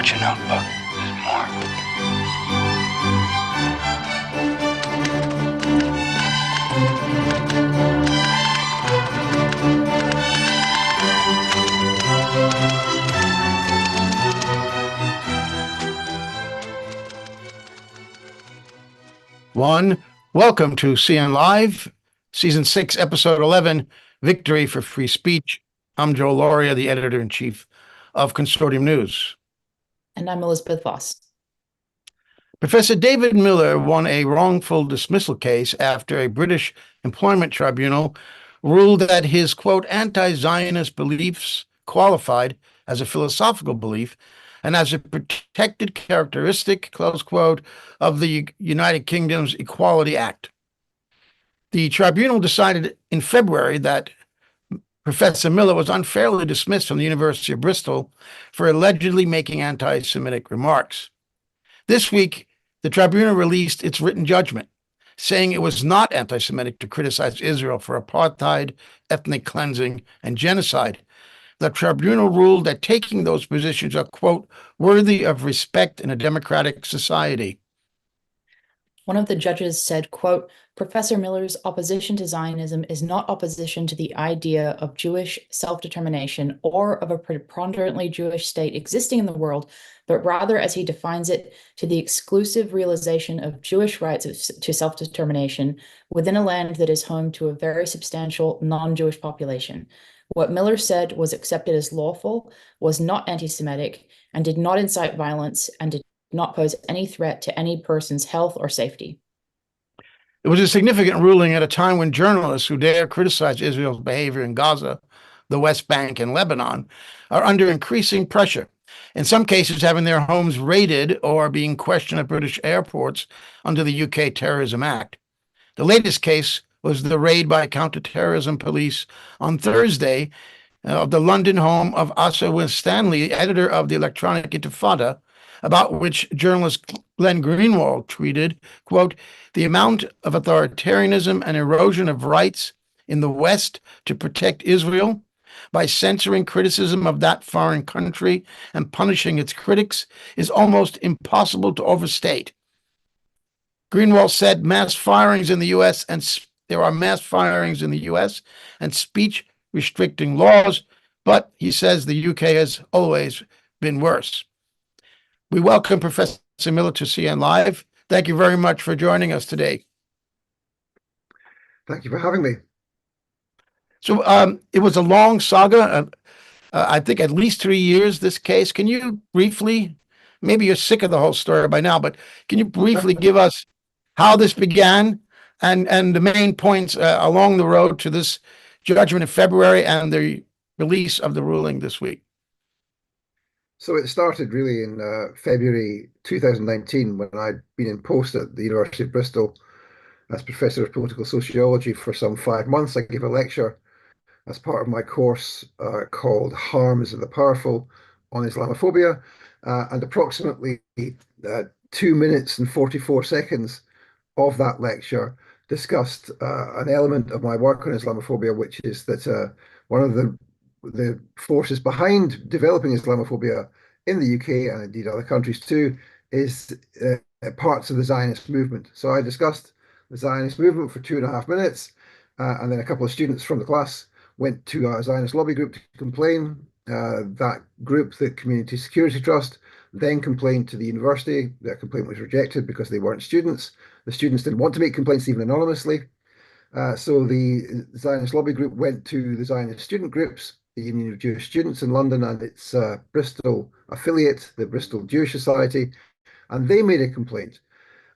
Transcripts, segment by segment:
want your notebook? There's more. Welcome to CN Live, Season 6, Episode 11, Victory for Free Speech. I'm Joe Lauria, the Editor-in-Chief of Consortium News. And I'm Elizabeth Voss. Professor David Miller won a wrongful dismissal case after a British Employment Tribunal ruled that his, quote, anti-Zionist beliefs qualified as a philosophical belief and as a protected characteristic, close quote, of the United Kingdom's Equality Act. The tribunal decided in February that Professor Miller was unfairly dismissed from the University of Bristol for allegedly making anti-Semitic remarks. This week, the tribunal released its written judgment, saying it was not anti-Semitic to criticize Israel for apartheid, ethnic cleansing, and genocide. The tribunal ruled that taking those positions are, quote, worthy of respect in a democratic society. One of the judges said, quote, Professor Miller's opposition to Zionism is not opposition to the idea of Jewish self-determination or of a preponderantly Jewish state existing in the world, but rather, as he defines it, to the exclusive realization of Jewish rights to self-determination within a land that is home to a very substantial non-Jewish population. What Miller said was accepted as lawful, was not anti-Semitic, and did not incite violence, and did not pose any threat to any person's health or safety. It was a significant ruling at a time when journalists who dare criticize Israel's behavior in Gaza, the West Bank, and Lebanon are under increasing pressure, in some cases having their homes raided or being questioned at British airports under the UK Terrorism Act. The latest case was the raid by counterterrorism police on Thursday of the London home of Asa Winstanley, editor of the Electronic Intifada, about which journalist Glenn Greenwald tweeted, quote, the amount of authoritarianism and erosion of rights in the West to protect Israel by censoring criticism of that foreign country and punishing its critics is almost impossible to overstate. Greenwald said there are mass firings in the U.S. and speech restricting laws, but he says the U.K. has always been worse. We welcome Professor Miller to CN Live. Thank you very much for joining us today. Thank you for having me. So it was a long saga, I think at least 3 years, this case. Can you briefly, maybe you're sick of the whole story by now, but can you briefly give us how this began and the main points along the road to this judgment in February and the release of the ruling this week? So it started really in February 2019 when I'd been in post at the University of Bristol as Professor of Political Sociology for some 5 months. I gave a lecture as part of my course called Harms of the Powerful on Islamophobia, and approximately 2 minutes and 44 seconds of that lecture discussed an element of my work on Islamophobia, which is that one of the forces behind developing Islamophobia in the UK and indeed other countries too is parts of the Zionist movement. So I discussed the Zionist movement for 2.5 minutes, and then a couple of students from the class went to a Zionist lobby group to complain. That group, the Community Security Trust, then complained to the university. Their complaint was rejected because they weren't students. The students didn't want to make complaints even anonymously. So the Zionist lobby group went to the Zionist student groups, the Union of Jewish Students in London and its Bristol affiliate, the Bristol Jewish Society, and they made a complaint.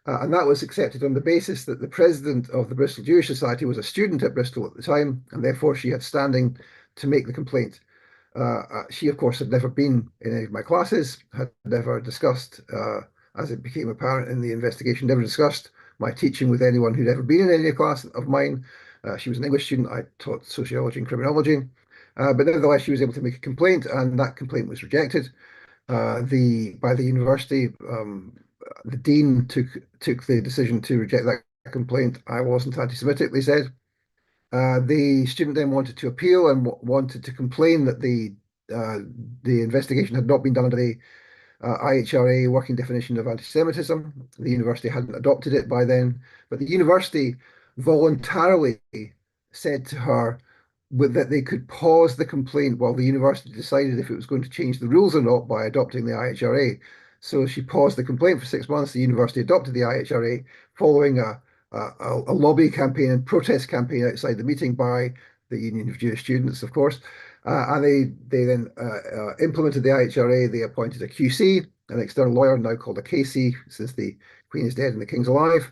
And that was accepted on the basis that the president of the Bristol Jewish Society was a student at Bristol at the time, and therefore she had standing to make the complaint. She, of course, had never been in any of my classes, had never discussed, as it became apparent in the investigation, never discussed my teaching with anyone who'd ever been in any class of mine. She was an English student. I taught sociology and criminology. But nevertheless, she was able to make a complaint, and that complaint was rejected by the university. The dean took the decision to reject that complaint. I wasn't anti-Semitic, they said. The student then wanted to appeal and wanted to complain that the investigation had not been done under the IHRA working definition of anti-Semitism. The university hadn't adopted it by then, but the university voluntarily said to her that they could pause the complaint while the university decided if it was going to change the rules or not by adopting the IHRA. So she paused the complaint for 6 months. The university adopted the IHRA following a lobby campaign and protest campaign outside the meeting by the Union of Jewish Students, of course. And they then implemented the IHRA. They appointed a QC, an external lawyer, now called a KC, since the Queen is dead and the King's alive.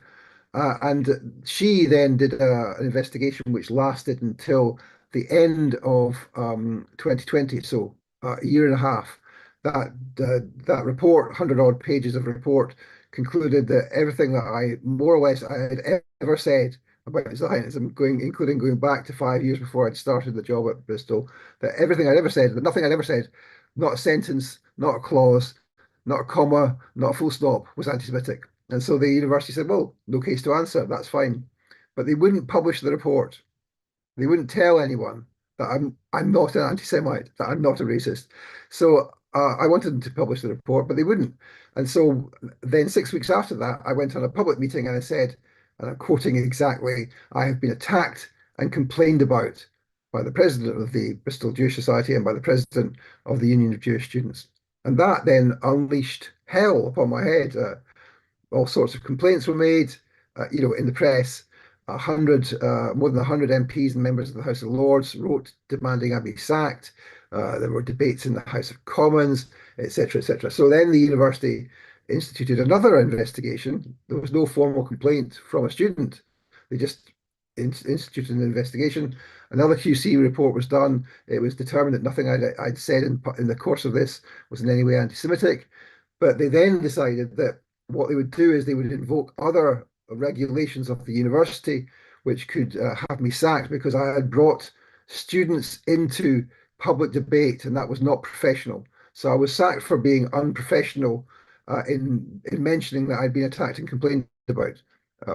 And she then did an investigation which lasted until the end of 2020, so a year and a half. That report, 100-odd pages of report, concluded that everything that I more or less I had ever said about Zionism, including going back to 5 years before I'd started the job at Bristol, that everything I'd ever said, that nothing I'd ever said, not a sentence, not a clause, not a comma, not a full stop, was anti-Semitic. And so the university said, well, no case to answer, that's fine. But they wouldn't publish the report. They wouldn't tell anyone that I'm not an anti-Semite, that I'm not a racist. So I wanted them to publish the report, but they wouldn't. And so then 6 weeks after that, I went on a public meeting and I said, and I'm quoting exactly, I have been attacked and complained about by the president of the Bristol Jewish Society and by the president of the Union of Jewish Students. And that then unleashed hell upon my head. All sorts of complaints were made, in the press. More than 100 MPs and members of the House of Lords wrote demanding I be sacked. There were debates in the House of Commons, etc., etc. So then the university instituted another investigation. There was no formal complaint from a student. They just instituted an investigation. Another QC report was done. It was determined that nothing I'd said in the course of this was in any way anti-Semitic. But they then decided that what they would do is they would invoke other regulations of the university, which could have me sacked because I had brought students into public debate, and that was not professional. So I was sacked for being unprofessional in mentioning that I'd been attacked and complained about,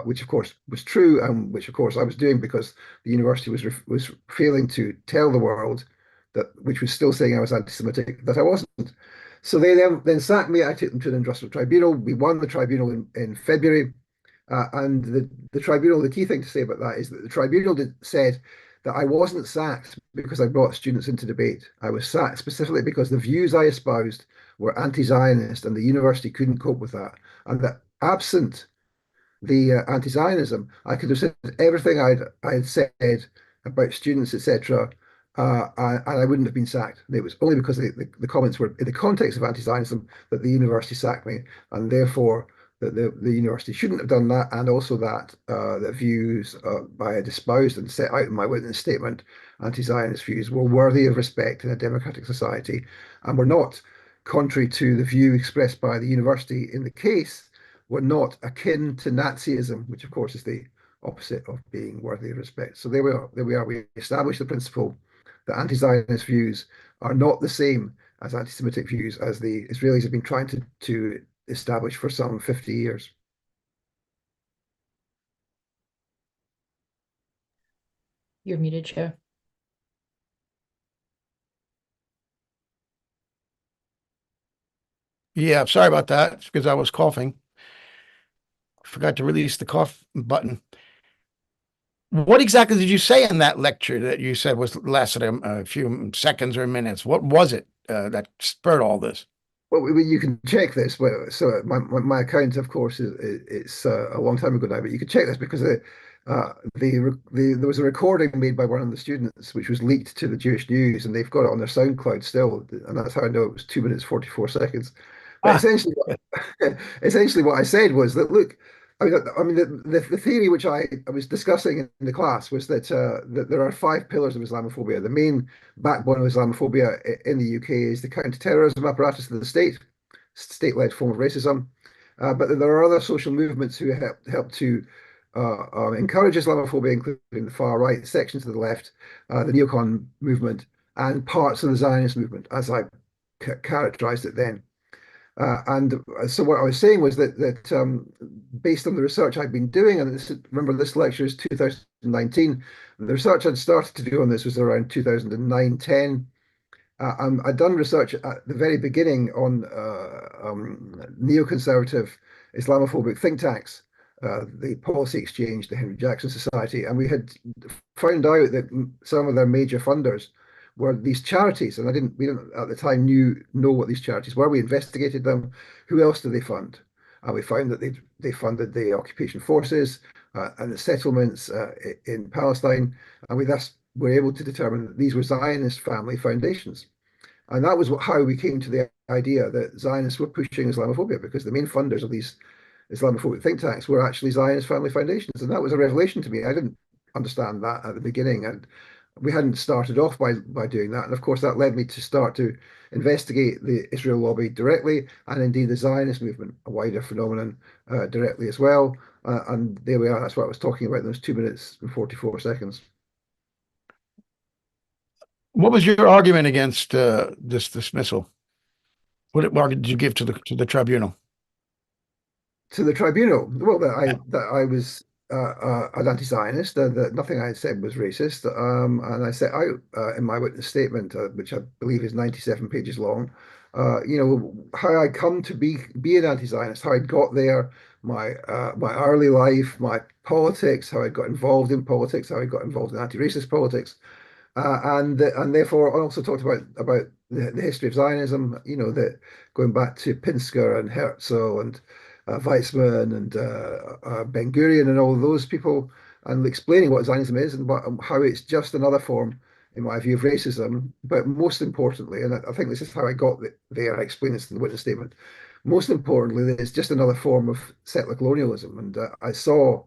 which of course was true, and which of course I was doing because the university was failing to tell the world that, which was still saying I was anti-Semitic, that I wasn't. So they then sacked me. I took them to an industrial tribunal. We won the tribunal in February. And the tribunal, the key thing to say about that is that the tribunal said that I wasn't sacked because I brought students into debate. I was sacked specifically because the views I espoused were anti-Zionist and the university couldn't cope with that. And that absent the anti-Zionism, I could have said everything I had said about students, etc., and I wouldn't have been sacked. It was only because the comments were in the context of anti-Zionism that the university sacked me, and therefore that the university shouldn't have done that, and also that the views I had espoused and set out in my witness statement, anti-Zionist views, were worthy of respect in a democratic society, and were not, contrary to the view expressed by the university in the case, were not akin to Nazism, which of course is the opposite of being worthy of respect. So there we are. We established the principle that anti-Zionist views are not the same as anti-Semitic views as the Israelis have been trying to establish for some 50 years. You're muted, Chair. Yeah, sorry about that. It's because I was coughing. Forgot to release the cough button. What exactly did you say in that lecture that you said lasted a few seconds or minutes? What was it that spurred all this? Well, you can check this. So my account, of course, it's a long time ago now, but you can check this because there was a recording made by one of the students, which was leaked to the Jewish News, and they've got it on their SoundCloud still, and that's how I know it was 2 minutes 44 seconds. But essentially, what I said was that, look, I mean, the theory which I was discussing in the class was that there are 5 pillars of Islamophobia. The main backbone of Islamophobia in the UK is the counter-terrorism apparatus of the state-led form of racism. But there are other social movements who help to encourage Islamophobia, including the far right, sections to the left, the neocon movement, and parts of the Zionist movement, as I characterized it then. And so what I was saying was that based on the research I've been doing, and remember this lecture is 2019, the research I'd started to do on this was around 2009-10, I'd done research at the very beginning on neoconservative Islamophobic think tanks, the Policy Exchange, the Henry Jackson Society, and we had found out that some of their major funders were these charities, and we didn't at the time know what these charities were. We investigated them. Who else do they fund? And we found that they funded the occupation forces and the settlements in Palestine, and we thus were able to determine that these were Zionist family foundations. And that was how we came to the idea that Zionists were pushing Islamophobia, because the main funders of these Islamophobic think tanks were actually Zionist family foundations. And that was a revelation to me. I didn't understand that at the beginning, and we hadn't started off by doing that. And of course, that led me to start to investigate the Israel lobby directly, and indeed the Zionist movement, a wider phenomenon, directly as well. And there we are. That's what I was talking about in those 2 minutes and 44 seconds. What was your argument against this dismissal? What argument did you give to the tribunal? To the tribunal, well, that I was an anti-Zionist, that nothing I had said was racist, and I set out in my witness statement, which I believe is 97 pages long, how I come to be an anti-Zionist, how I got there, my early life, my politics, how I got involved in politics, how I got involved in anti-racist politics. And therefore, I also talked about the history of Zionism, that going back to Pinsker and Herzl and Weizmann and Ben Gurion and all those people, and explaining what Zionism is and how it's just another form, in my view, of racism. But most importantly, and I think this is how I got there, I explained this in the witness statement, most importantly, it's just another form of settler colonialism. And I saw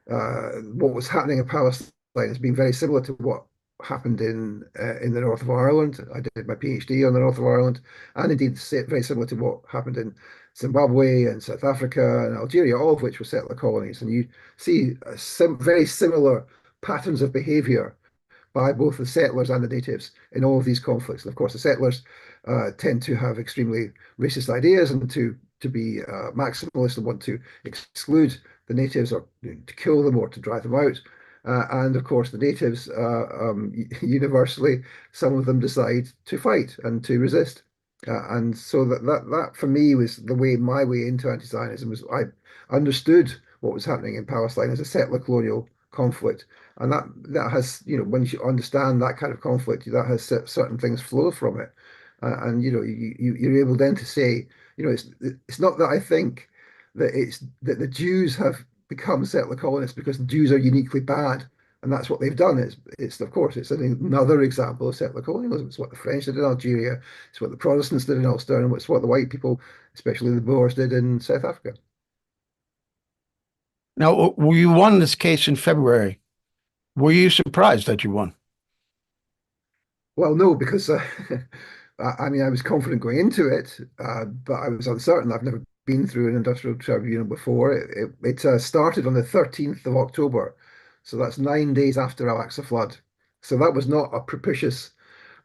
what was happening in Palestine as being very similar to what happened in the north of Ireland. I did my PhD on the north of Ireland, and indeed very similar to what happened in Zimbabwe and South Africa and Algeria, all of which were settler colonies. And you see very similar patterns of behavior by both the settlers and the natives in all of these conflicts. And of course, the settlers tend to have extremely racist ideas and to be maximalist and want to exclude the natives, or to kill them or to drive them out. And of course, the natives, universally, some of them decide to fight and to resist. And so that for me was my way into anti-Zionism. Was I understood what was happening in Palestine as a settler colonial conflict, and that has, when you understand that kind of conflict, that has certain things flow from it, and you're able then to say, it's not that I think that the Jews have become settler colonists because the Jews are uniquely bad, and that's what they've done. It's of course it's another example of settler colonialism. It's what the French did in Algeria, it's what the Protestants did in Ulster, and it's what the white people, especially the Boers, did in South Africa. Now, you won this case in February. Were you surprised that you won? Well, no, because I mean, I was confident going into it, but I was uncertain. I've never been through an industrial tribunal before. It started on the 13th of October, so that's 9 days after Al-Aqsa flood. So that was not a propitious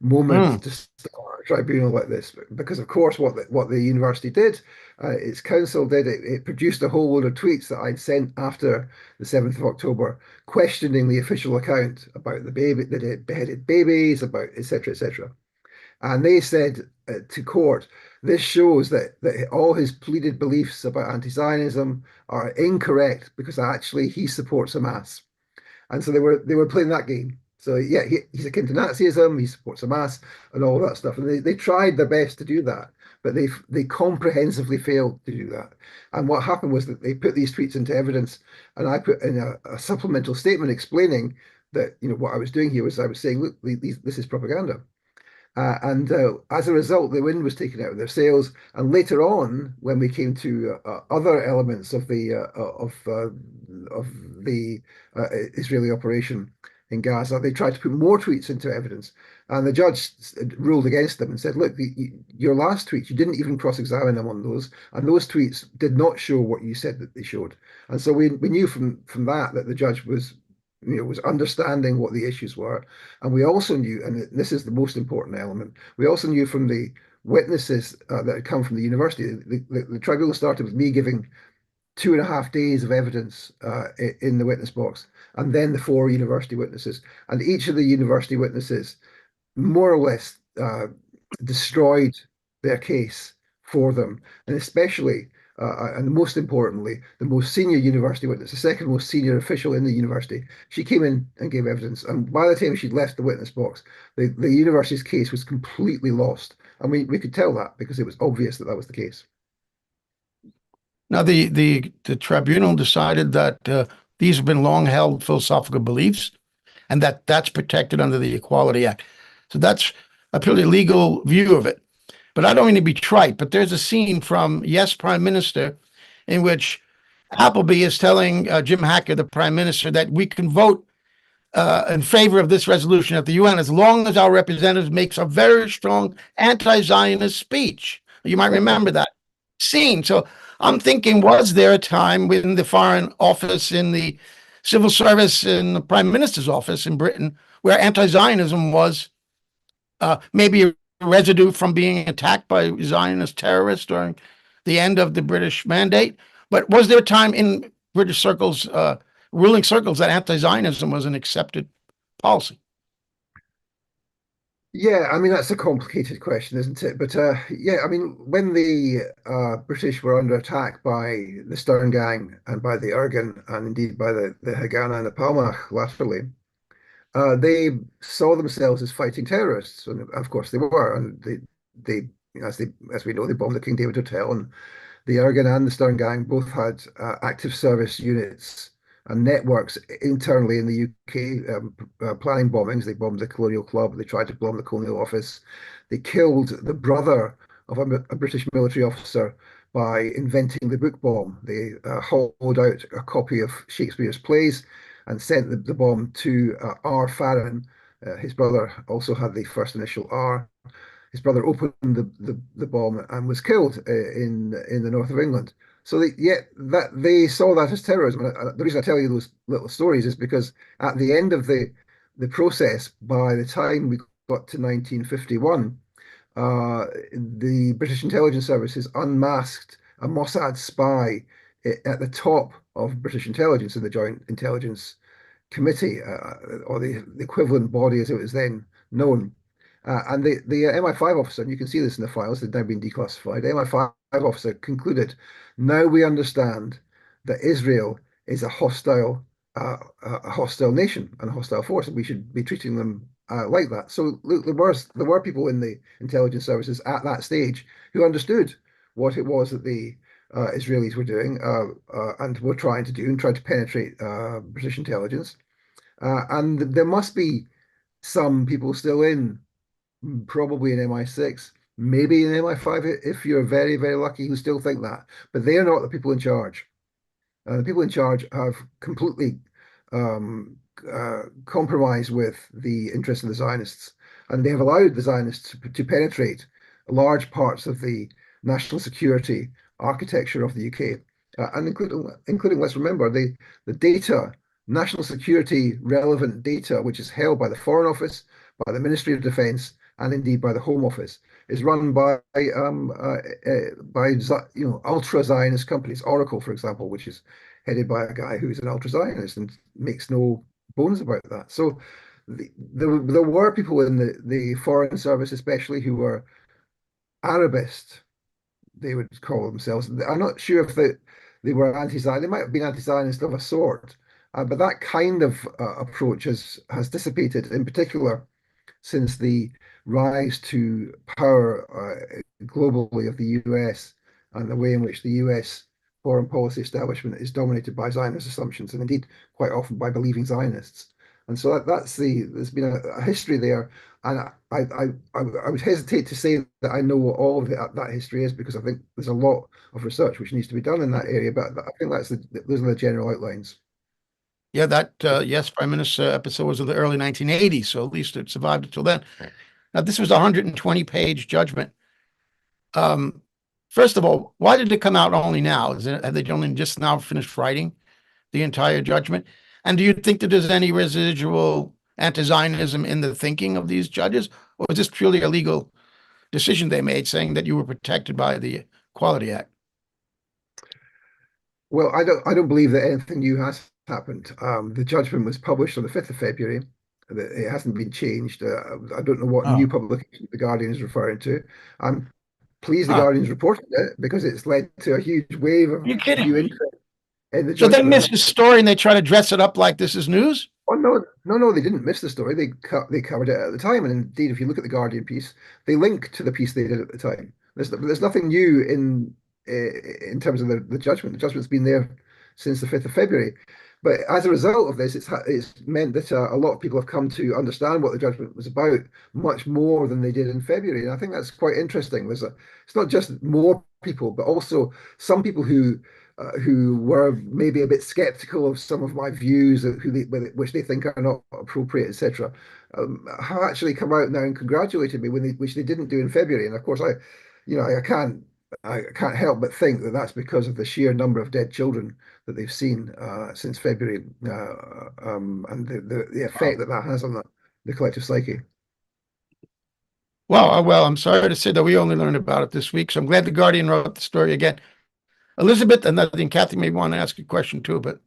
moment to start a tribunal like this, because of course what the university did, its council did, it produced a whole load of tweets that I'd sent after the 7th of October, questioning the official account about the beheaded babies, about etc., etc. And they said to court, this shows that all his pleaded beliefs about anti-Zionism are incorrect, because actually he supports Hamas. And so they were playing that game. So yeah, he's akin to Nazism, he supports Hamas and all that stuff. And they tried their best to do that, but they comprehensively failed to do that. And what happened was that they put these tweets into evidence, and I put in a supplemental statement explaining that, what I was doing here was I was saying, look, this is propaganda. And as a result, the wind was taken out of their sails. And later on, when we came to other elements of the Israeli operation in Gaza, they tried to put more tweets into evidence. And the judge ruled against them and said, look, your last tweets, you didn't even cross-examine them on those. And those tweets did not show what you said that they showed. And so we knew from that the judge was understanding what the issues were. And we also knew, and this is the most important element, we also knew from the witnesses that had come from the university, the tribunal started with me giving 2.5 days of evidence in the witness box, and then the 4 university witnesses. And each of the university witnesses more or less destroyed their case for them, and especially, and most importantly, the most senior university witness, the second most senior official in the university. She came in and gave evidence, and by the time she'd left the witness box, the university's case was completely lost, and we could tell that because it was obvious that that was the case. Now, the tribunal decided that these have been long-held philosophical beliefs, and that's protected under the Equality Act. So that's a purely legal view of it. But I don't mean to be trite, but there's a scene from Yes, Prime Minister, in which Appleby is telling Jim Hacker, the Prime Minister, that we can vote in favor of this resolution at the UN as long as our representative makes a very strong anti-Zionist speech. You might remember that scene. So I'm thinking, was there a time within the Foreign Office, in the civil service, in the Prime Minister's office in Britain, where anti-Zionism was maybe a residue from being attacked by Zionist terrorists during the end of the British mandate? But was there a time in British circles, ruling circles, that anti-Zionism was an accepted policy? Yeah, I mean, that's a complicated question, isn't it? But yeah, I mean, when the British were under attack by the Stern Gang and by the Irgun and indeed by the Haganah and the Palmach latterly, they saw themselves as fighting terrorists, and of course they were. And they as we know, they bombed the King David Hotel, and the Irgun and the Stern Gang both had active service units and networks internally in the UK, planning bombings. They bombed the Colonial Club. They tried to bomb the Colonial Office. They killed the brother of a British military officer by inventing the book bomb. They hollowed out a copy of Shakespeare's plays and sent the bomb to R. Farron. His brother also had the first initial R. His brother opened the bomb and was killed in the north of England. So they saw that as terrorism. And the reason I tell you those little stories is because at the end of the process, by the time we got to 1951, the British intelligence services unmasked a Mossad spy at the top of British intelligence in the Joint Intelligence Committee, or the equivalent body as it was then known. And the MI5 officer, and you can see this in the files, they've now been declassified. The MI5 officer concluded, now we understand that Israel is a hostile nation and a hostile force, and we should be treating them like that. So look, there were people in the intelligence services at that stage who understood what it was that the Israelis were doing and were trying to do, and tried to penetrate British intelligence. And there must be some people still in, probably in MI6, maybe in MI5 if you're very, very lucky, who still think that. But they are not the people in charge. The people in charge have completely compromised with the interests of the Zionists, and they have allowed the Zionists to penetrate large parts of the national security architecture of the UK, and including, let's remember, the data, national security relevant data, which is held by the Foreign Office, by the Ministry of Defence, and indeed by the Home Office, is run by ultra Zionist companies. Oracle, for example, which is headed by a guy who's an ultra Zionist and makes no bones about that. So there were people in the Foreign Service, especially, who were Arabist, they would call themselves. I'm not sure if they were anti-Zionist. They might have been anti-Zionist of a sort, but that kind of approach has dissipated, in particular since the rise to power globally of the US and the way in which the US foreign policy establishment is dominated by Zionist assumptions, and indeed quite often by believing Zionists. And so there's been a history there, and I would hesitate to say that I know what all of that history is, because I think there's a lot of research which needs to be done in that area. But I think those are the general outlines. Yeah, that Yes, Prime Minister episode was of the early 1980s, so at least it survived until then. Now, this was a 120-page judgment. First of all, why did it come out only now? Have they only just now finished writing the entire judgment? And do you think that there's any residual anti-Zionism in the thinking of these judges, or is this purely a legal decision they made, saying that you were protected by the Equality Act? Well, I don't believe that anything new has happened. The judgment was published on the 5th of February. It hasn't been changed. I don't know what Oh, new publication the Guardian is referring to. I'm pleased the huh. Guardian's reported it because it's led to a huge wave Are of you kidding new me? interest in the So they judgment. missed the story and they try to dress it up like this is news? Oh no, no, no! They didn't miss the story. They covered it at the time, and indeed, if you look at the Guardian piece, they link to the piece they did at the time. There's nothing new in terms of the judgment. The judgment's been there since the 5th of February. But as a result of this, it's meant that a lot of people have come to understand what the judgment was about much more than they did in February. And I think that's quite interesting. It's not just more people, but also some people who were maybe a bit skeptical of some of my views, which they think are not appropriate, etc., have actually come out now and congratulated me which they didn't do in February. And of course, I can't help but think that that's because of the sheer number of dead children that they've seen since February, and the effect that has on the collective psyche. Well, I'm sorry to say that we only learned about it this week, so I'm glad the Guardian wrote the story again. Elizabeth, and I think Kathy may want to ask a question too, but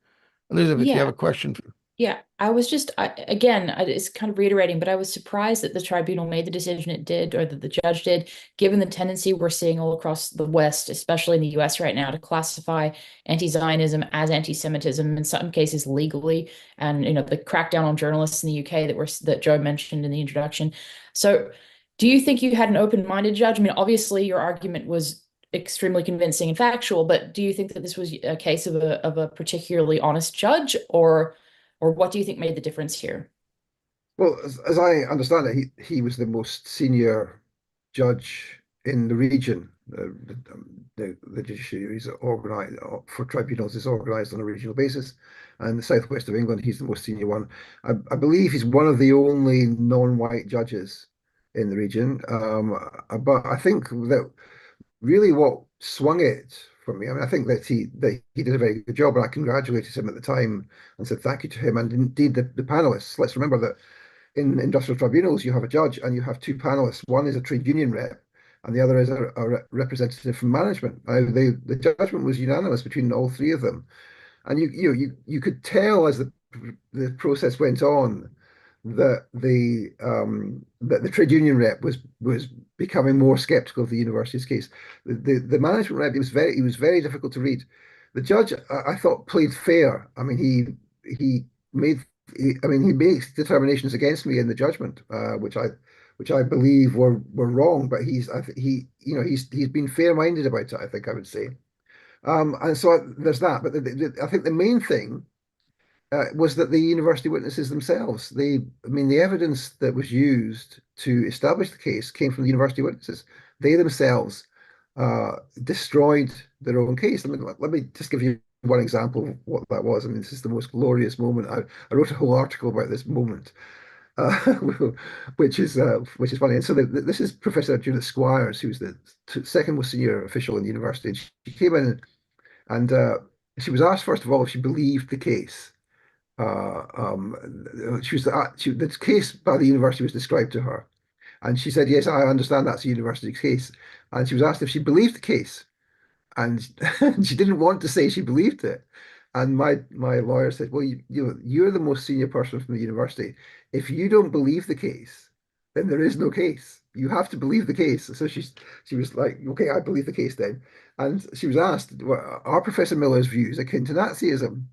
Elizabeth, you have Yeah. a question? Yeah, I was just, again, it's kind of reiterating, but I was surprised that the tribunal made the decision it did, or that the judge did, given the tendency we're seeing all across the West, especially in the US right now, to classify anti-Zionism as anti-Semitism, in some cases legally, and the crackdown on journalists in the UK that Joe mentioned in the introduction. So, do you think you had an open-minded judge? I mean, obviously, your argument was extremely convincing and factual, but do you think that this was a case of a particularly honest judge, or what do you think made the difference here? Well, as I understand it, he was the most senior judge in the region. The judiciary is organized for tribunals is organized on a regional basis, and the southwest of England, he's the most senior one. I believe he's one of the only non-white judges in the region. But I think that really what swung it for me, I mean, I think that he did a very good job, and I congratulated him at the time and said thank you to him, and indeed the panelists. Let's remember that in industrial tribunals, you have a judge and you have two panelists. One is a trade union rep, and the other is a representative from management. The judgment was unanimous between all three of them, and you could tell as the process went on that the trade union rep was becoming more skeptical of the university's case. The management rep, he was very difficult to read. The judge, I thought, played fair. I mean, he made he makes determinations against me in the judgment, which I believe were wrong. But he's been fair-minded about it, I think I would say. And so there's that. But I think the main thing was that the university witnesses themselves, the evidence that was used to establish the case came from the university witnesses. They themselves destroyed their own case. Let me just give you one example of what that was. I mean, this is the most glorious moment. I wrote a whole article about this moment, uh, which is funny. And so this is Professor Judith Squires, who's the second most senior official in the university. And she came in and she was asked, first of all, if she believed the case. The case by the university was described to her, and she said, "Yes, I understand that's a university case." And she was asked if she believed the case, and she didn't want to say she believed it. And my lawyer said, "Well, you're the most senior person from the university. If you don't believe the case, then there is no case. You have to believe the case." So she was like, "Okay, I believe the case then." And she was asked, well, "Are Professor Miller's views akin to Nazism?"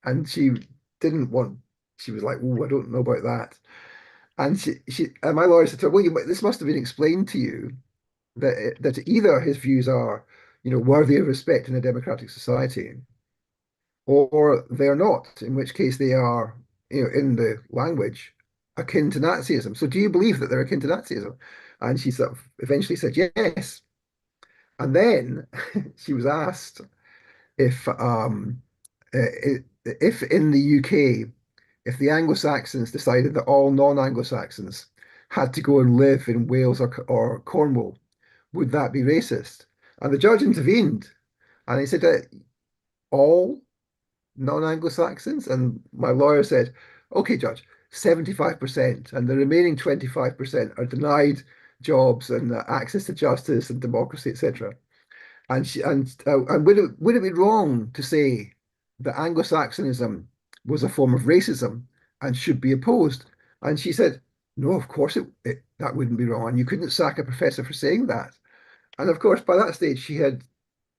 And she didn't want. She was like, "Oh, I don't know about that." And and my lawyer said to her, "Well, this must have been explained to you that either his views are, worthy of respect in a democratic society, or they're not, in which case they are, in the language, akin to Nazism. So do you believe that they're akin to Nazism?" And she sort of eventually said yes. And then she was asked if in the UK, if the Anglo-Saxons decided that all non-Anglo-Saxons had to go and live in Wales or Cornwall, would that be racist? And the judge intervened, and he said that all non-Anglo-Saxons, and my lawyer said, "Okay, judge, 75%, and the remaining 25% are denied jobs and access to justice and democracy, etc." And would it be wrong to say that Anglo-Saxonism was a form of racism and should be opposed? And she said, no, of course that wouldn't be wrong. And you couldn't sack a professor for saying that. And of course, by that stage, she had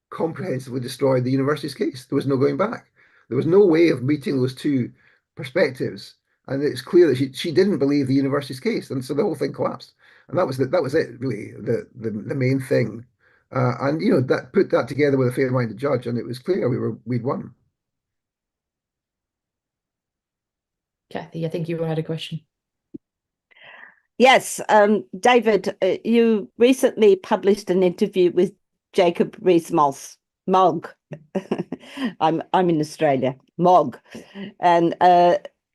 comprehensively destroyed the university's case. There was no going back. There was no way of meeting those two perspectives. And it's clear that she didn't believe the university's case. And so the whole thing collapsed. And that was it, really, the main thing. And that put that together with a fair-minded judge, and it was clear we'd won. Kathy, I think you had a question. Yes, David, you recently published an interview with Jacob Rees-Mogg. I'm in Australia, Mogg, and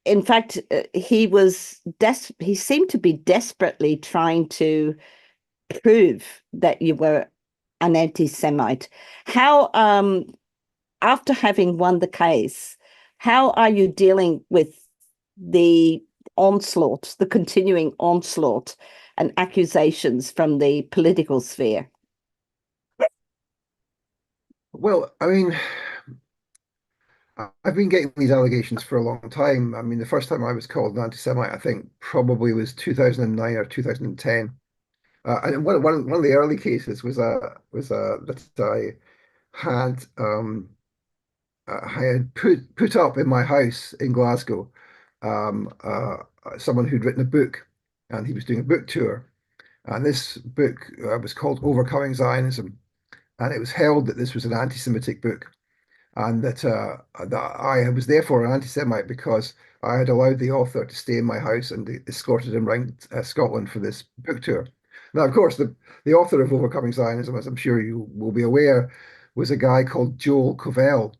in fact, he seemed to be desperately trying to prove that you were an anti-Semite. How, after having won the case, how are you dealing with the onslaught, the continuing onslaught and accusations from the political sphere? Well, I mean, I've been getting these allegations for a long time. I mean, the first time I was called an anti-Semite, I think probably was 2009 or 2010. And one of the early cases was that I had put up in my house in Glasgow someone who'd written a book, and he was doing a book tour. And this book was called Overcoming Zionism. And it was held that this was an anti-Semitic book, and that I was therefore an anti-Semite because I had allowed the author to stay in my house and escorted him around Scotland for this book tour. Now, of course, the author of Overcoming Zionism, as I'm sure you will be aware, was a guy called Joel Covell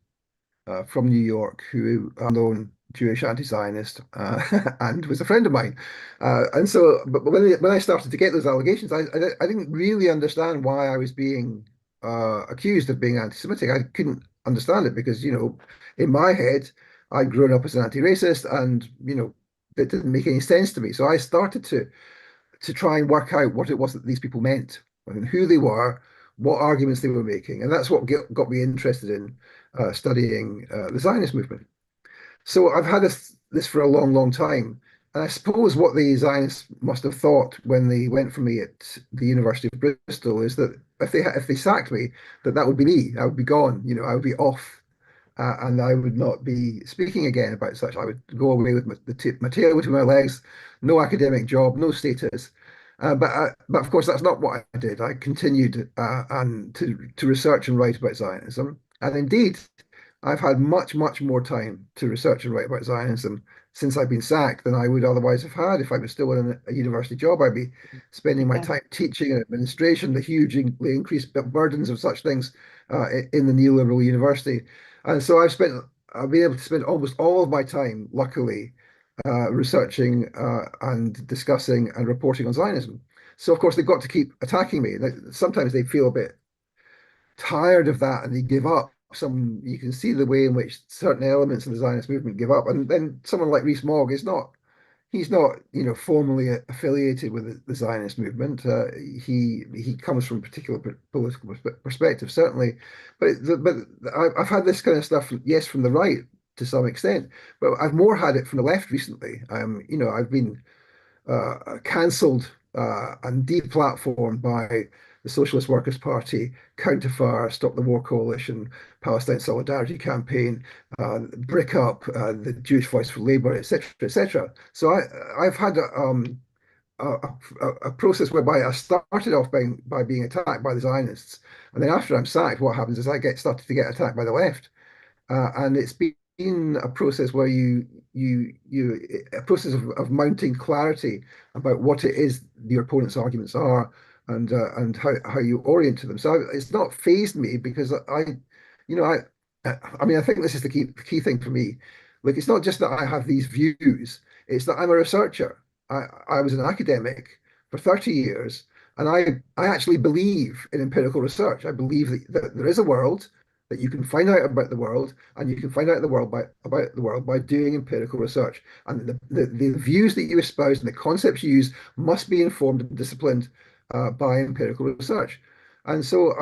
from New York, who known Jewish anti-Zionist and was a friend of mine. And so, but when I started to get those allegations, I didn't really understand why I was being accused of being anti-Semitic. I couldn't understand it because, in my head, I'd grown up as an anti-racist, and it didn't make any sense to me. So I started to try and work out what it was that these people meant, and who they were, what arguments they were making, and that's what got me interested in studying the Zionist movement. So I've had this for a long, long time. And I suppose what the Zionists must have thought when they went for me at the University of Bristol is that if they sacked me, that would be me. I would be gone. I would be off, and I would not be speaking again about such. I would go away with my tail between my legs, no academic job, no status. But of course, that's not what I did. I continued and to research and write about Zionism, and indeed, I've had much, much more time to research and write about Zionism since I've been sacked than I would otherwise have had if I was still in a university job. I'd be spending my time teaching and administration, the hugely increased burdens of such things in the neoliberal university. And so I've been able to spend almost all of my time, luckily, researching and discussing and reporting on Zionism. So of course they've got to keep attacking me. Sometimes they feel a bit tired of that and they give up. You can see the way in which certain elements of the Zionist movement give up, and then someone like Rees-Mogg he's not formally affiliated with the Zionist movement. He comes from a particular political perspective, certainly, but I've had this kind of stuff, yes, from the right to some extent, but I've more had it from the left recently. I've been cancelled and deplatformed by the Socialist Workers' Party, Counterfire, Stop the War Coalition, Palestine Solidarity Campaign, Brick Up, the Jewish Voice for Labour, etc., etc. So I've had a process whereby I started off by being attacked by the Zionists, and then after I'm sacked, what happens is I started to get attacked by the left, and it's been a process where a process of mounting clarity about what it is your opponent's arguments are, and how you orient to them. So it's not fazed me because I mean, I think this is the key thing for me. Like, it's not just that I have these views, it's that I'm a researcher. I was an academic for 30 years, and I actually believe in empirical research. I believe that there is a world, that you can find out about the world, and you can find out about the world by doing empirical research. And the views that you espouse and the concepts you use must be informed and disciplined by empirical research. And so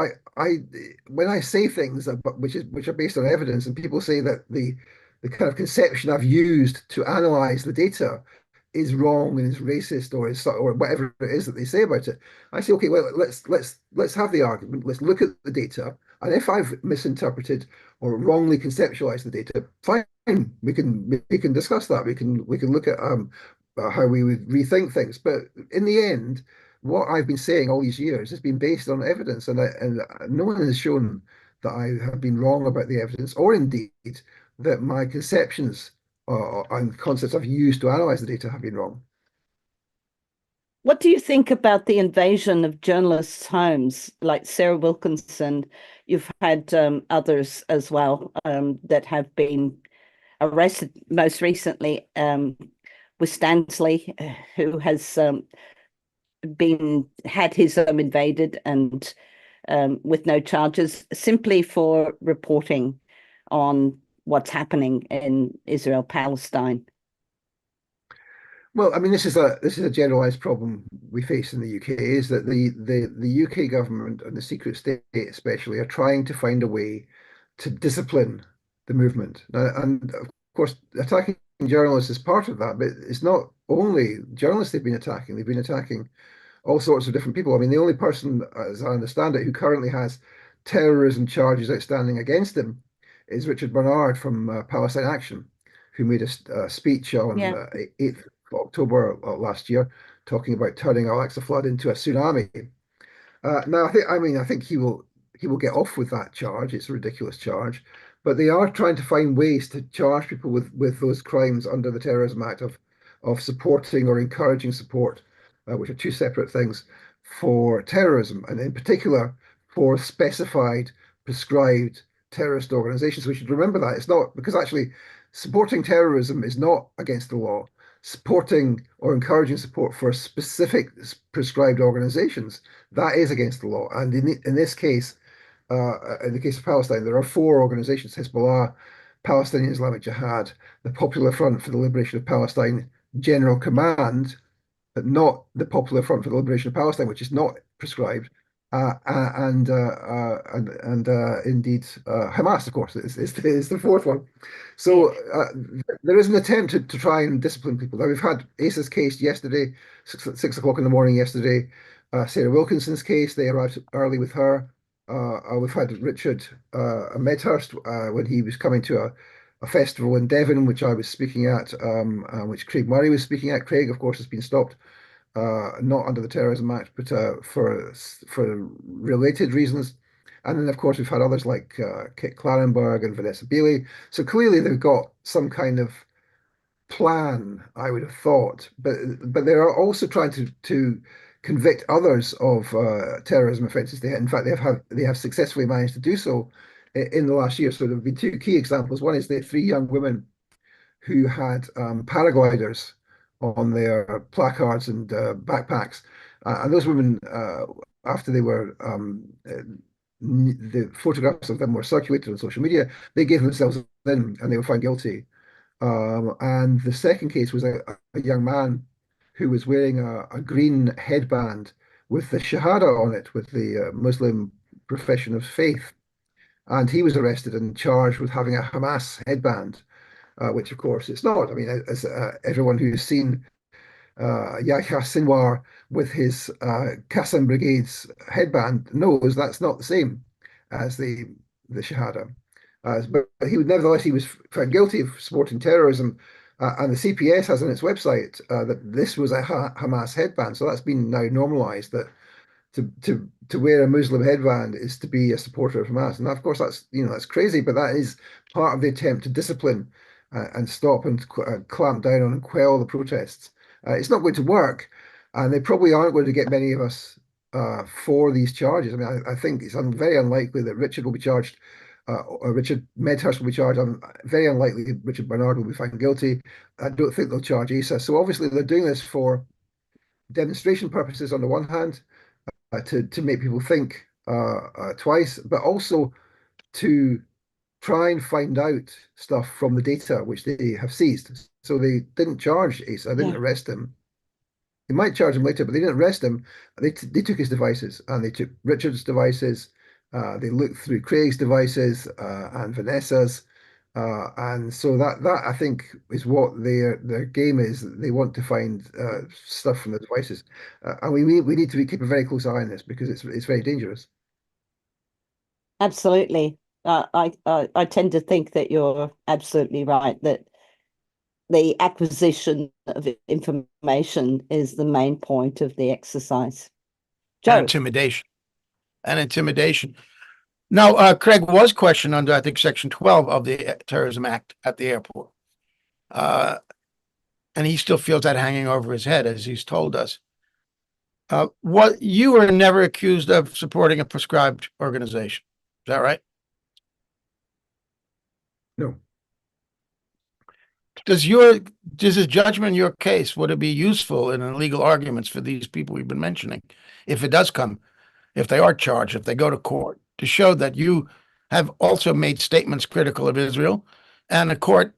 when I say things which are based on evidence, and people say that the kind of conception I've used to analyze the data is wrong and is racist or whatever it is that they say about it. I say, okay, well, let's have the argument. Let's look at the data, and if I've misinterpreted or wrongly conceptualized the data, fine, we can discuss that. We can look at how we would rethink things. But in the end, what I've been saying all these years has been based on evidence, and no one has shown that I have been wrong about the evidence, or indeed that my conceptions and concepts I've used to analyze the data have been wrong. What do you think about the invasion of journalists' homes, like Sarah Wilkinson? You've had others as well that have been arrested, most recently with Stanley, who has had his home invaded and with no charges, simply for reporting on what's happening in Israel, Palestine. Well, I mean, this is a generalized problem we face in the UK, is that the UK government and the secret state especially are trying to find a way to discipline the movement. And of course, attacking journalists is part of that, but it's not only journalists they've been attacking all sorts of different people. I mean, the only person, as I understand it, who currently has terrorism charges outstanding against him is Richard Bernard from Palestine Action, who made a speech on 8th of October last year, talking about turning Al-Aqsa flood into a tsunami. Now, I think he will get off with that charge. It's a ridiculous charge, but they are trying to find ways to charge people with those crimes under the Terrorism Act of supporting or encouraging support, which are two separate things, for terrorism, and in particular for specified, prescribed terrorist organizations. We should remember that it's not, because actually supporting terrorism is not against the law. Supporting or encouraging support for specific prescribed organizations, that is against the law. And in this case, in the case of Palestine, there are four organizations: Hezbollah, Palestinian Islamic Jihad, the Popular Front for the Liberation of Palestine General Command, but not the Popular Front for the Liberation of Palestine, which is not prescribed, and indeed Hamas, of course, is the fourth one. So there is an attempt to try and discipline people. Now, we've had Asa's case yesterday, 6 o'clock in the morning yesterday. Sarah Wilkinson's case, they arrived early with her. We've had Richard Medhurst when he was coming to a festival in Devon, which I was speaking at, which Craig Murray was speaking at. Craig, of course, has been stopped, not under the Terrorism Act, but for related reasons. And then, of course, we've had others like Kit Clarenberg and Vanessa Bailey. So clearly they've got some kind of plan, I would have thought. But they are also trying to convict others of terrorism offences. In fact, they have successfully managed to do so in the last year. So there have been two key examples. One is the three young women who had paragliders on their placards and backpacks. And those women, after they were, the photographs of them were circulated on social media, they gave themselves in and they were found guilty. And the second case was a young man who was wearing a green headband with the Shahada on it, with the Muslim profession of faith. And he was arrested and charged with having a Hamas headband, which of course it's not. I mean, as everyone who's seen Yahya Sinwar with his Qassam Brigade's headband knows, that's not the same as the Shahada. But nevertheless, he was found guilty of supporting terrorism, and the CPS has on its website that this was a Hamas headband. So that's been now normalized, that to wear a Muslim headband is to be a supporter of Hamas. And of course, that's crazy, but that is part of the attempt to discipline and stop and clamp down on and quell the protests. It's not going to work, and they probably aren't going to get many of us for these charges. I mean, I think it's very unlikely that Richard will be charged, or Richard Medhurst will be charged. Very unlikely Richard Bernard will be found guilty. I don't think they'll charge Asa. So obviously they're doing this for demonstration purposes on the one hand, to make people think twice, but also to try and find out stuff from the data which they have seized. So they didn't charge Asa, didn't arrest him. They might charge him later, but they didn't arrest him. They took his devices, and they took Richard's devices. They looked through Craig's devices and Vanessa's, And so that I think is what their game is. They want to find stuff from the devices, and we need to keep a very close eye on this because it's very dangerous. Absolutely. I tend to think that you're absolutely right, that the acquisition of information is the main point of the exercise. And Joe. intimidation. And intimidation. Now, Craig was questioned under, I think, Section 12 of the Terrorism Act at the airport. And he still feels that hanging over his head, as he's told us. What you were never accused of supporting a prescribed organization. Is that right? No. Does his judgment in your case, would it be useful in legal arguments for these people we've been mentioning, if it does come, if they are charged, if they go to court, to show that you have also made statements critical of Israel, and a court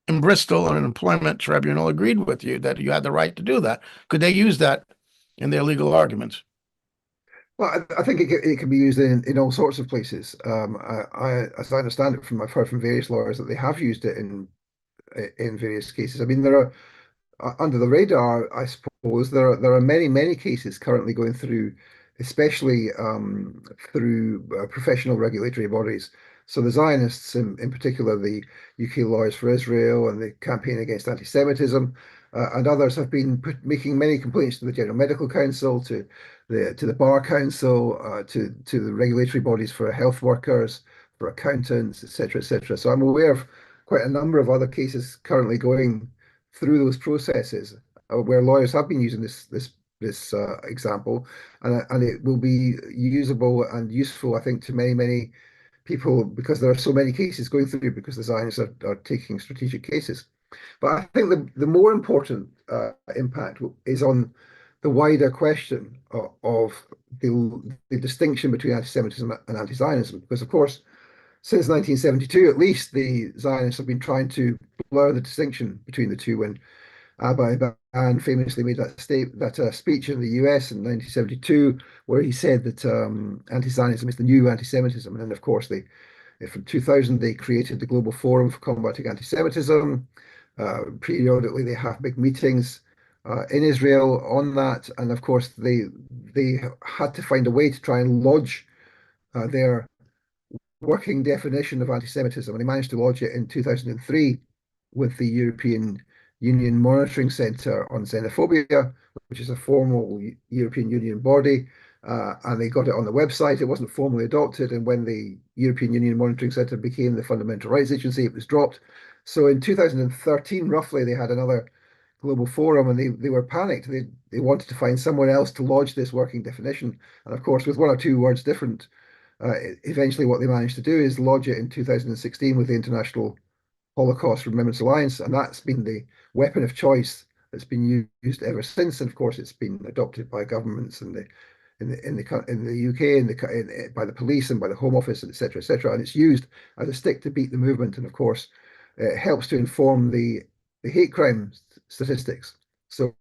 in Bristol on an employment tribunal agreed with you that you had the right to do that? Could they use that in their legal arguments? Well, I think it can be used in all sorts of places. As I understand it, I've heard from various lawyers that they have used it in various cases. I mean, there are under the radar, I suppose there are many cases currently going through, especially through professional regulatory bodies. So the Zionists, in particular, the UK Lawyers for Israel and the Campaign Against Anti-Semitism, and others have been making many complaints to the General Medical Council, to the Bar Council, to the regulatory bodies for health workers, for accountants, etc., etc. So I'm aware of quite a number of other cases currently going through those processes where lawyers have been using this example, and it will be usable and useful, I think, to many people, because there are so many cases going through, because the Zionists are taking strategic cases. But I think the more important impact is on the wider question of the distinction between anti-Semitism and anti-Zionism, because of course, since 1972 at least, the Zionists have been trying to blur the distinction between the two. When Aban famously made that speech in the US in 1972, where he said that anti-Zionism is the new anti-Semitism. And then, of course, from 2000, they created the Global Forum for Combating Anti-Semitism. Periodically, they have big meetings in Israel on that. And of course, they had to find a way to try and lodge their working definition of anti-Semitism, and he managed to lodge it in 2003 with the European Union Monitoring Centre on Xenophobia, which is a formal European Union body, and they got it on the website. It wasn't formally adopted, and when the European Union Monitoring Centre became the Fundamental Rights Agency, it was dropped. So in 2013, roughly, they had another global forum, and they were panicked. They wanted to find someone else to lodge this working definition, and of course, with one or two words different. Eventually, what they managed to do is lodge it in 2016 with the International Holocaust Remembrance Alliance, and that's been the weapon of choice that's been used ever since. And of course, it's been adopted by governments in the UK, by the police and by the Home Office, etc., etc. And it's used as a stick to beat the movement. And of course, it helps to inform the hate crime statistics. So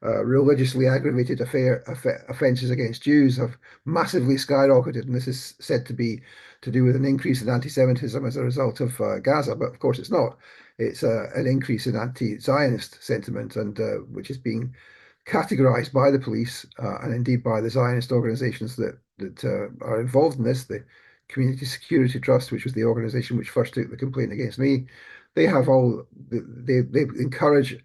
religiously aggravated offences against Jews have massively skyrocketed, and this is said to be to do with an increase in anti-Semitism as a result of Gaza, but of course it's not. It's an increase in anti-Zionist sentiment, and which is being categorized by the police and indeed by the Zionist organizations that are involved in this. The Community Security Trust, which was the organization which first took the complaint against me, they encourage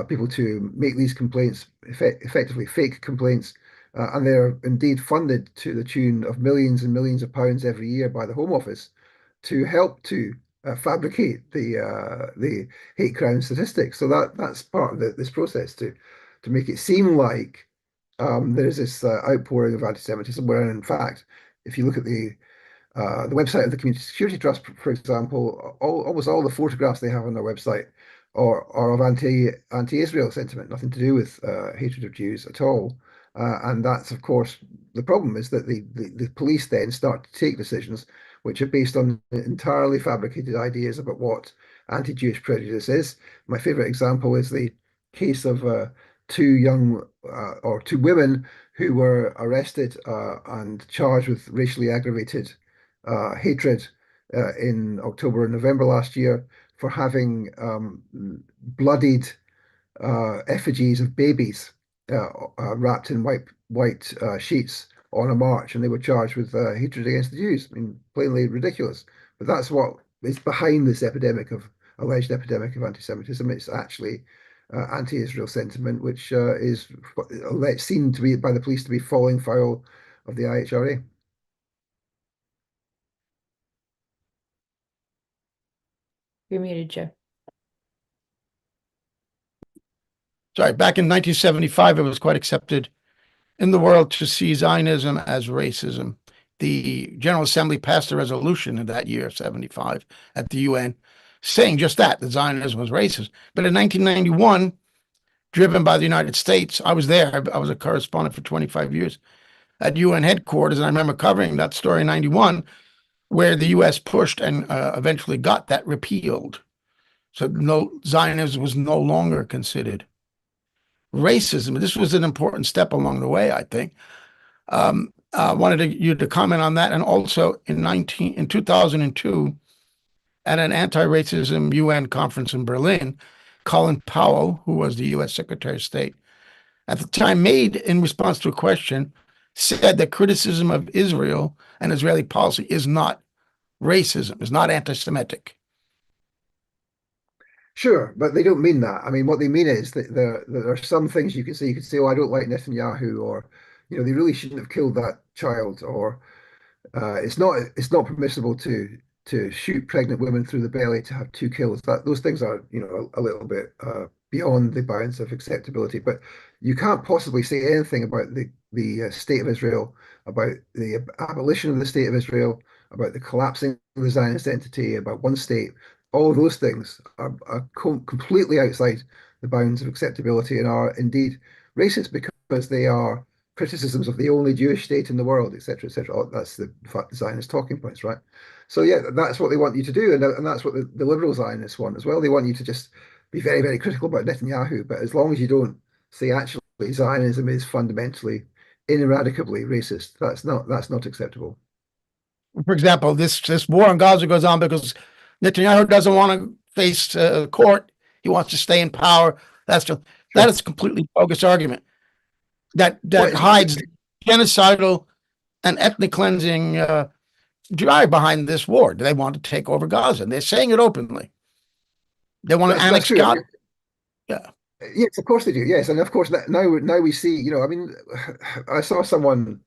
people to make these complaints, effectively fake complaints, and they're indeed funded to the tune of millions and millions of pounds every year by the Home Office to help to fabricate the hate crime statistics. So that's part of this process to make it seem like there's this outpouring of anti-Semitism, where in fact, if you look at the website of the Community Security Trust, for example, almost all the photographs they have on their website are of anti-Israel sentiment, nothing to do with hatred of Jews at all. And that's, of course, the problem, is that the police then start to take decisions which are based on entirely fabricated ideas about what anti-Jewish prejudice is. My favorite example is the case of two women who were arrested and charged with racially aggravated hatred in October and November last year for having bloodied effigies of babies wrapped in white sheets on a march, and they were charged with hatred against the Jews. I mean, plainly ridiculous. But that's what is behind this alleged epidemic of anti-Semitism. It's actually anti-Israel sentiment, which is seen to be by the police to be falling foul of the IHRA. You're muted, Joe. Sorry, back in 1975, it was quite accepted in the world to see Zionism as racism. The General Assembly passed a resolution in that year, 75, at the UN, saying just that Zionism was racist. But in 1991, driven by the United States, I was there. I was a correspondent for 25 years at UN headquarters, and I remember covering that story in 91, where the US pushed and eventually got that repealed. So Zionism was no longer considered racism. This was an important step along the way, I think. I wanted you to comment on that. And also in 2002, at an anti-racism UN conference in Berlin, Colin Powell, who was the US Secretary of State at the time, made in response to a question, said that criticism of Israel and Israeli policy is not racism, is not anti-Semitic. Sure, but they don't mean that. I mean, what they mean is that there are some things you can say. You could say, "Oh, I don't like Netanyahu," or, they really shouldn't have killed that child, or it's not permissible to shoot pregnant women through the belly to have two kills. Those things are, a little bit beyond the bounds of acceptability. But you can't possibly say anything about the state of Israel, about the abolition of the state of Israel, about the collapsing of the Zionist entity, about one state. All of those things are completely outside the bounds of acceptability and are indeed racist because they are criticisms of the only Jewish state in the world, etc., etc. Oh, that's the Zionist talking points, right? So yeah, that's what they want you to do, and that's what the liberal Zionists want as well. They want you to just be very, very critical about Netanyahu, but as long as you don't say actually Zionism is fundamentally, ineradicably racist, that's not acceptable. For example, this war in Gaza goes on because Netanyahu doesn't want to face court. He wants to stay in power. That is a completely bogus argument that hides the genocidal and ethnic cleansing drive behind this war. They want to take over Gaza, and they're saying it openly. They want to annex Gaza. Yeah. Yes, of course they do. Yes, and of course now we see. I mean, I saw someone.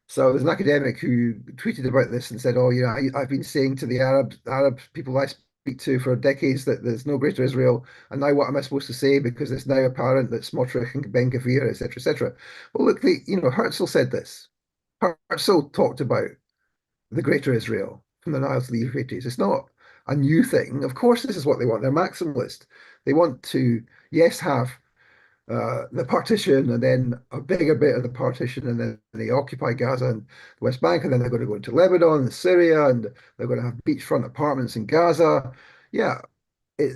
So there's an academic who tweeted about this and said, "Oh, I've been saying to the Arab people I speak to for decades that there's no greater Israel, and now what am I supposed to say because it's now apparent that Smotrich and Ben Gvir, etc., etc." Well, look, Herzl said this. Herzl talked about the greater Israel from the Nile to the Euphrates. It's not a new thing. Of course, this is what they want. They're maximalist. They want to, yes, have the partition and then a bigger bit of the partition, and then they occupy Gaza and the West Bank, and then they're going to go into Lebanon and Syria, and they're going to have beachfront apartments in Gaza. Yeah,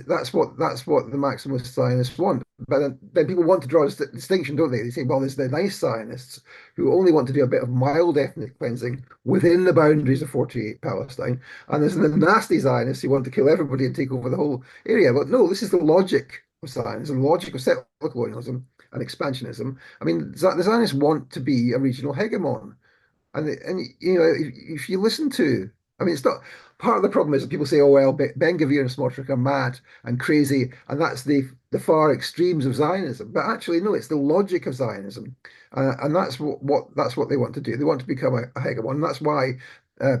that's what the maximalist Zionists want. But then people want to draw a distinction, don't they? They say, well, there's the nice Zionists who only want to do a bit of mild ethnic cleansing within the boundaries of 48 Palestine, and there's the nasty Zionists who want to kill everybody and take over the whole area. But no, this is the logic of Zionism, the logic of settler colonialism and expansionism. I mean, the Zionists want to be a regional hegemon. And if you listen to, I mean, it's not part of the problem is that people say, "Oh well, Ben Gvir and Smotrich are mad and crazy, and that's the far extremes of Zionism." But actually, no, it's the logic of Zionism, and that's what they want to do. They want to become a hegemon. And that's why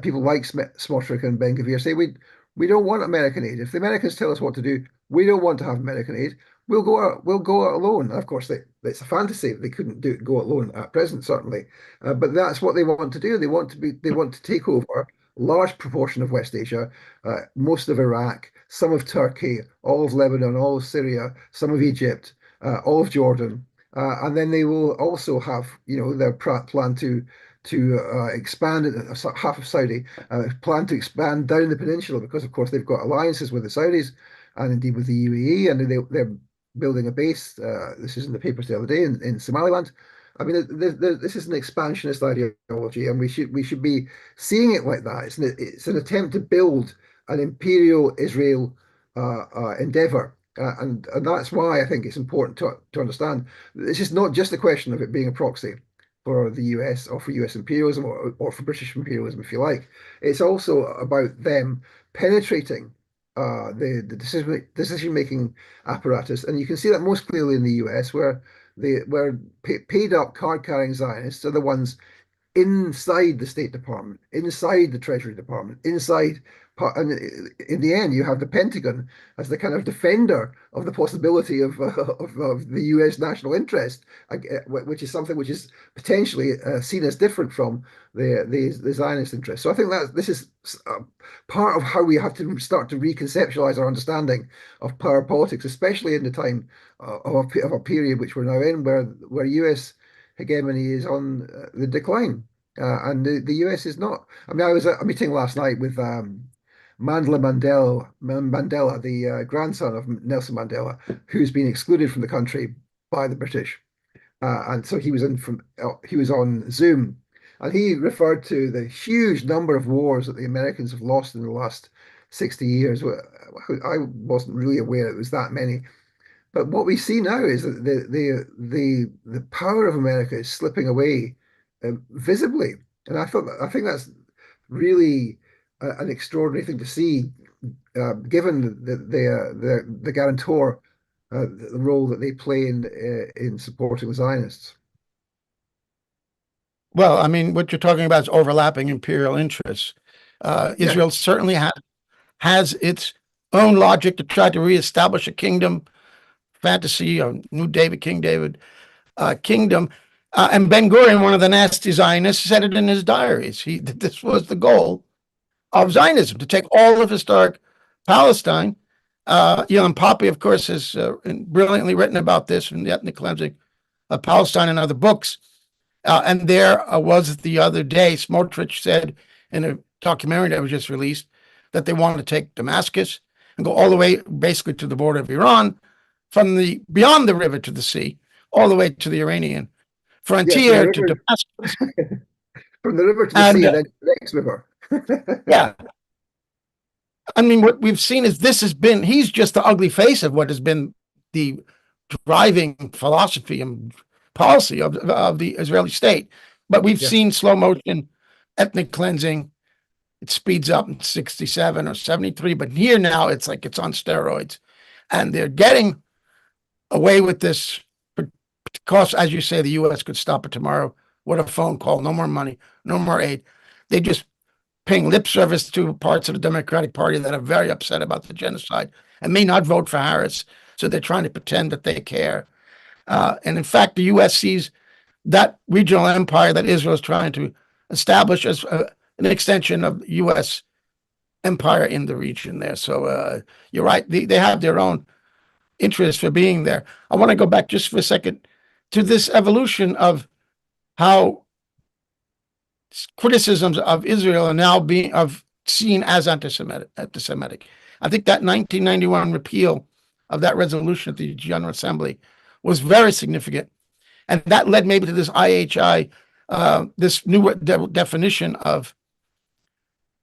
people like Smotrich and Ben Gvir say we don't want American aid. If the Americans tell us what to do, we don't want to have American aid. We'll go out alone. And of course, it's a fantasy. They couldn't go alone at present, certainly. But that's what they want to do. They want to take over a large proportion of West Asia, most of Iraq, some of Turkey, all of Lebanon, all of Syria, some of Egypt, all of Jordan, and then they will also have, their plan to expand half of Saudi, plan to expand down the peninsula because, of course, they've got alliances with the Saudis and indeed with the UAE, and they're building a base. This is in the papers the other day in Somaliland, I mean, this is an expansionist ideology, and we should be seeing it like that. It's an attempt to build an imperial Israel endeavor, and that's why I think it's important to understand this is not just a question of it being a proxy for the US or for US imperialism or for British imperialism, if you like. It's also about them penetrating the decision making apparatus, and you can see that most clearly in the US, where paid up card carrying Zionists are the ones inside the State Department, inside the Treasury Department, inside, and in the end, you have the Pentagon as the kind of defender of the possibility of the U.S. national interest, which is something which is potentially seen as different from the Zionist interest. So I think that this is part of how we have to start to reconceptualize our understanding of power politics, especially in the time of a period which we're now in, where U.S. hegemony is on the decline. And the US is not. I mean, I was at a meeting last night with Mandela, the grandson of Nelson Mandela, who's been excluded from the country by the British. And so he was on Zoom, and he referred to the huge number of wars that the Americans have lost in the last 60 years. I wasn't really aware it was that many. But what we see now is that the power of America is slipping away visibly, and I think that's really an extraordinary thing to see, given the guarantor, the role that they play in supporting the Zionists. Well, I mean, what you're talking about is overlapping imperial interests. Israel certainly has its own logic to try to reestablish a kingdom fantasy, a new King David kingdom. And Ben-Gurion, one of the nasty Zionists, said it in his diaries. That this was the goal of Zionism, to take all of historic Palestine. And Poppy, of course, has brilliantly written about this in the ethnic cleansing of Palestine and other books. And there was the other day, Smotrich said in a documentary that was just released that they wanted to take Damascus and go all the way basically to the border of Iran, from beyond the river to the sea, all the way to the Iranian frontier, to Damascus. From the river to the sea, then the next river. Yeah. I mean, what we've seen is he's just the ugly face of what has been the driving philosophy and policy of the Israeli state. But we've seen slow motion ethnic cleansing. It speeds up in 67 or 73, but here now it's like it's on steroids. And they're getting away with this because, as you say, the U.S. could stop it tomorrow with a phone call. No more money, no more aid. They just paying lip service to parts of the Democratic Party that are very upset about the genocide and may not vote for Harris. So they're trying to pretend that they care. And in fact, the U.S. sees that regional empire that Israel is trying to establish as an extension of U.S. empire in the region there. So you're right. They have their own interest for being there. I want to go back just for a second to this evolution of how criticisms of Israel are now being seen as anti-Semitic. I think that 1991 repeal of that resolution at the General Assembly was very significant, and that led maybe to this IHI, this new definition of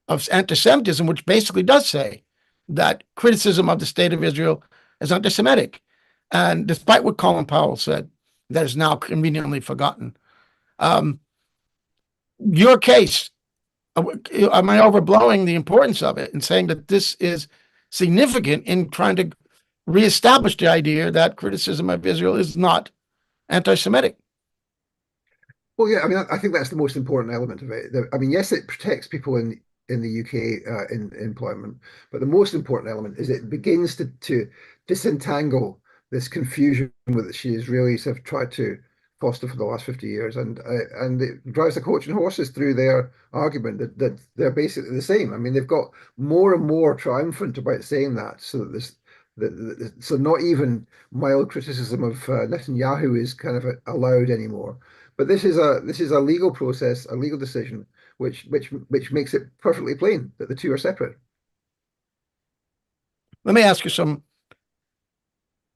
anti-Semitism, which basically does say that criticism of the state of Israel is anti-Semitic. And despite what Colin Powell said, that is now conveniently forgotten. Your case, am I overblowing the importance of it and saying that this is significant in trying to reestablish the idea that criticism of Israel is not anti-Semitic? Well, yeah, I mean, I think that's the most important element of it. I mean, yes, it protects people in the UK in employment, but the most important element is it begins to disentangle this confusion with the Israelis have tried to foster for the last 50 years, and it drives the coach and horses through their argument that they're basically the same. I mean, they've got more and more triumphant about saying that, so that so not even mild criticism of Netanyahu is kind of allowed anymore. But this is a legal process, a legal decision, which makes it perfectly plain that the two are separate. Let me ask you some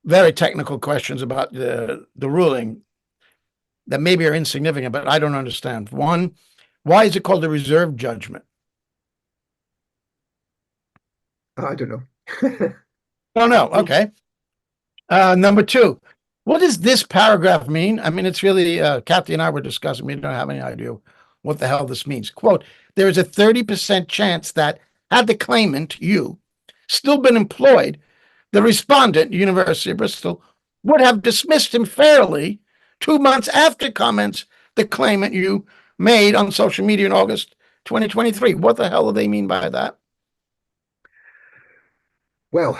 very technical questions about the ruling. that maybe are insignificant, but I don't understand. One, why is it called a reserved judgment? I don't know. Oh, no. Okay. Number two, what does this paragraph mean? I mean, it's really, Kathy and I were discussing, we don't have any idea what the hell this means. Quote, there is a 30% chance that had the claimant, you, still been employed, the respondent, University of Bristol, would have dismissed him fairly 2 months after comments the claimant, you, made on social media in August 2023. What the hell do they mean by that? Well,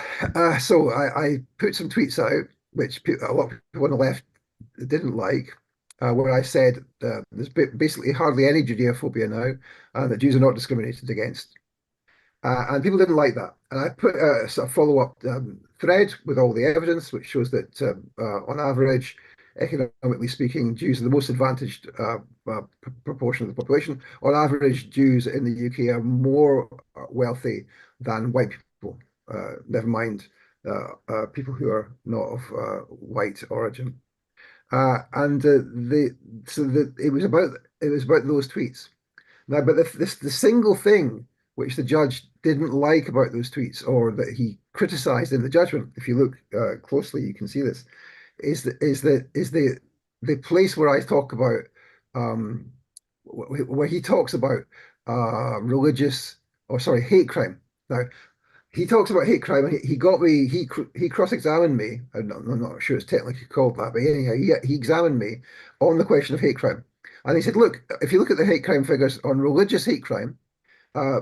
so I put some tweets out, which a lot of people on the left didn't like, where I said there's basically hardly any Judeophobia now, and that Jews are not discriminated against. And people didn't like that. And I put a sort of follow-up thread with all the evidence, which shows that on average, economically speaking, Jews are the most advantaged proportion of the population. On average, Jews in the UK are more wealthy than white people. Never mind people who are not of white origin. It was about those tweets. Now, but the single thing which the judge didn't like about those tweets, or that he criticized in the judgment, if you look closely, you can see this, is the place where I talk about where he talks about hate crime. Now, he talks about hate crime, and he cross-examined me. I'm not sure it's technically called that, but anyhow, he examined me on the question of hate crime. And he said, look, if you look at the hate crime figures on religious hate crime,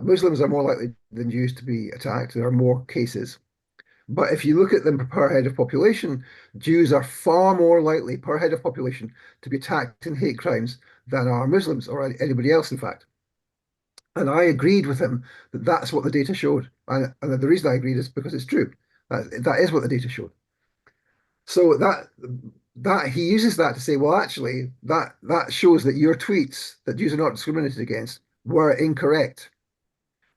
Muslims are more likely than Jews to be attacked. There are more cases. But if you look at them per head of population, Jews are far more likely per head of population to be attacked in hate crimes than are Muslims or anybody else, in fact. And I agreed with him that that's what the data showed. And the reason I agreed is because it's true. That is what the data showed. So that he uses that to say, well, actually, that shows that your tweets that Jews are not discriminated against were incorrect.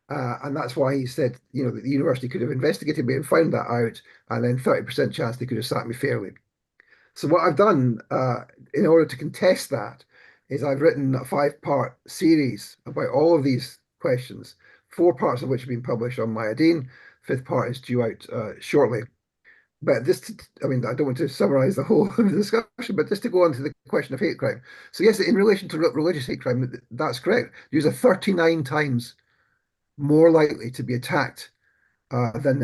And that's why he said, that the university could have investigated me and found that out, and then 30% chance they could have sacked me fairly. So what I've done in order to contest that is I've written a 5-part series about all of these questions, 4 parts of which have been published on Myadeen. 5th part is due out shortly. But I don't want to summarize the whole discussion, but just to go on to the question of hate crime. So yes, in relation to religious hate crime, that's correct. Jews are 39 times more likely to be attacked than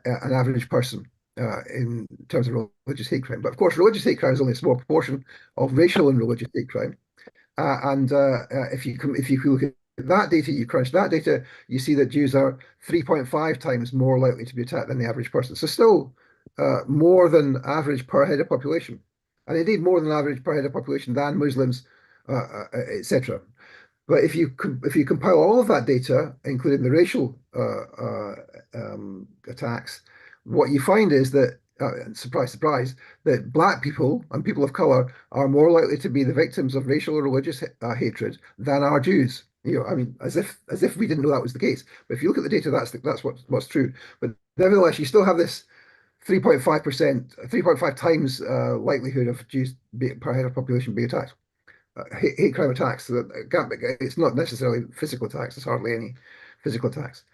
an average person in terms of religious hate crime. But of course, religious hate crime is only a small proportion of racial and religious hate crime. If you look at that data, you crunch that data, you see that Jews are 3.5 times more likely to be attacked than the average person. So still more than average per head of population, and indeed more than average per head of population than Muslims, etc. But if you compile all of that data, including the racial attacks, what you find is that, surprise, surprise, that Black people and people of color are more likely to be the victims of racial or religious hatred than are Jews. As if we didn't know that was the case. But if you look at the data, that's what's true. But nevertheless, you still have this 3.5 times likelihood of Jews per head of population being attacked. Hate crime attacks. It's not necessarily physical attacks. There's hardly any physical attacks.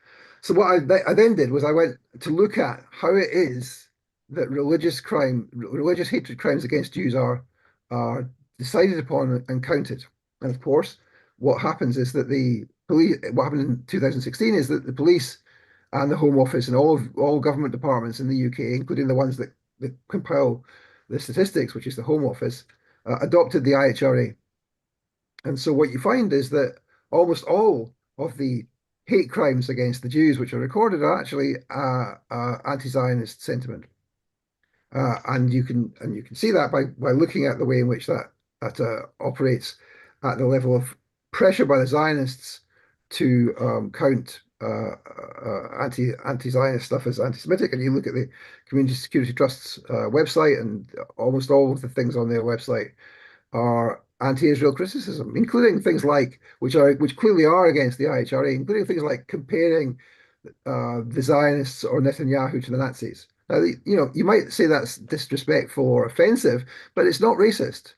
So what I then did was I went to look at how it is that religious hatred crimes against Jews are decided upon and counted. And of course, what happens is that what happened in 2016 is that the police and the Home Office and all government departments in the UK, including the ones that compile the statistics, which is the Home Office, adopted the IHRA. And so what you find is that almost all of the hate crimes against the Jews which are recorded are actually anti-Zionist sentiment. And you can see that by looking at the way in which that operates at the level of pressure by the Zionists to count anti-Zionist stuff as anti-Semitic, and you look at the Community Security Trust's website, and almost all of the things on their website are anti-Israel criticism, including things like which clearly are against the IHRA, including things like comparing the Zionists or Netanyahu to the Nazis. Now, you might say that's disrespectful or offensive, but it's not racist.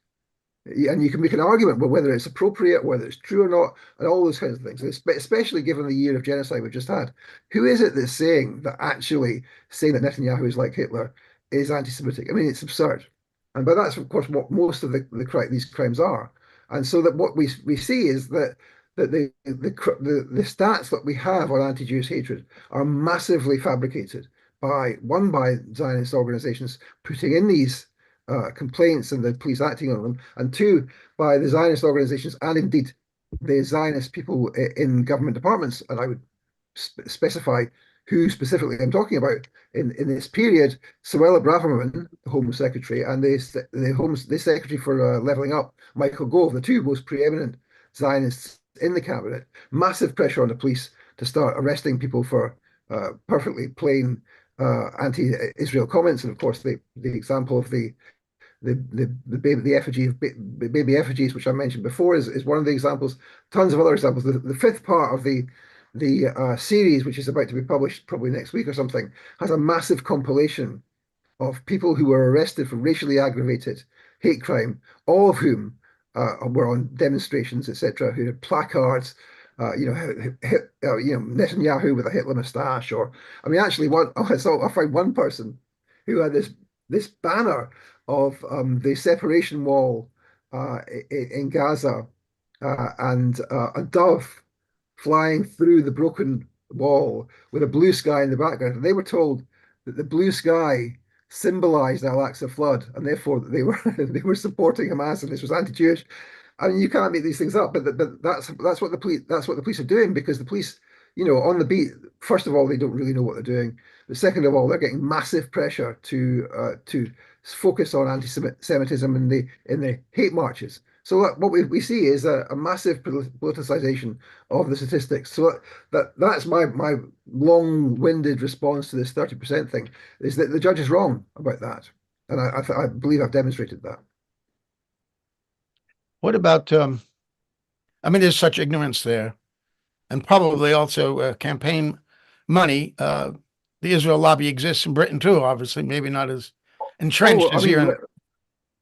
And you can make an argument about whether it's appropriate, whether it's true or not, and all those kinds of things, especially given the year of genocide we've just had. Who is it that's saying that Netanyahu is like Hitler is anti-Semitic? I mean, it's absurd. But that's, of course, what most of these crimes are. And so that what we see is that the stats that we have on anti-Jewish hatred are massively fabricated by Zionist organizations putting in these complaints and the police acting on them, and two, by the Zionist organizations and indeed the Zionist people in government departments. And I would specify who specifically I'm talking about in this period: Suella Braverman, the Home Secretary, and the Secretary for Levelling Up, Michael Gove, the two most preeminent Zionists in the cabinet. Massive pressure on the police to start arresting people for perfectly plain anti-Israel comments, and of course the example of the baby effigies, which I mentioned before, is one of the examples. Tons of other examples. The fifth part of the series, which is about to be published probably next week or something, has a massive compilation of people who were arrested for racially aggravated hate crime, all of whom were on demonstrations, etc., who had placards. Netanyahu with a Hitler moustache, or I mean, actually, I found one person who had this banner of the separation wall in Gaza, and a dove flying through the broken wall with a blue sky in the background. And they were told that the blue sky symbolized Al-Aqsa flood, and therefore they were supporting Hamas, and this was anti-Jewish. I mean, you can't make these things up, but that's what the police are doing, because the police, on the beat. First of all, they don't really know what they're doing. But second of all, they're getting massive pressure to focus on anti-Semitism in the hate marches. So what we see is a massive politicization of the statistics. So that's my long-winded response to this 30% thing, is that the judge is wrong about that, and I believe I've demonstrated that. What about, I mean, there's such ignorance there, and probably also campaign money. The Israel lobby exists in Britain too, obviously, maybe not as entrenched as here.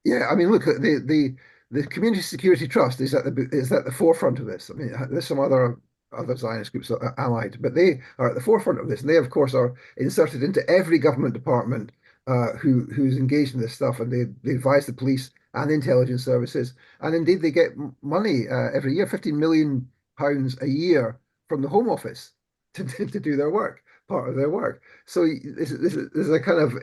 Yeah, I mean, look, the Community Security Trust is at the forefront of this. I mean, there's some other Zionist groups that are allied, but they are at the forefront of this, and they, of course, are inserted into every government department who's engaged in this stuff, and they advise the police and intelligence services, and indeed they get money every year, £15 million a year from the Home Office to do their work, part of their work. So this is a kind of,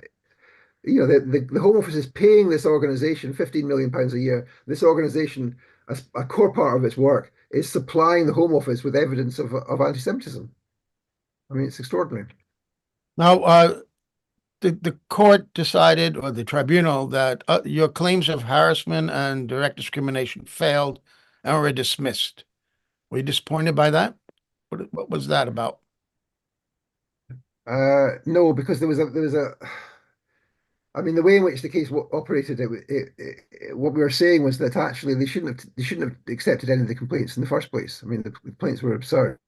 the Home Office is paying this organization £15 million a year. This organization, as a core part of its work, is supplying the Home Office with evidence of anti-Semitism. I mean, it's extraordinary. Now, the court decided, or the tribunal, that your claims of harassment and direct discrimination failed and were dismissed. Were you disappointed by that? What was that about? No, because there was a. I mean, the way in which the case operated, what we were saying was that actually they shouldn't have accepted any of the complaints in the first place. I mean, the complaints were absurd,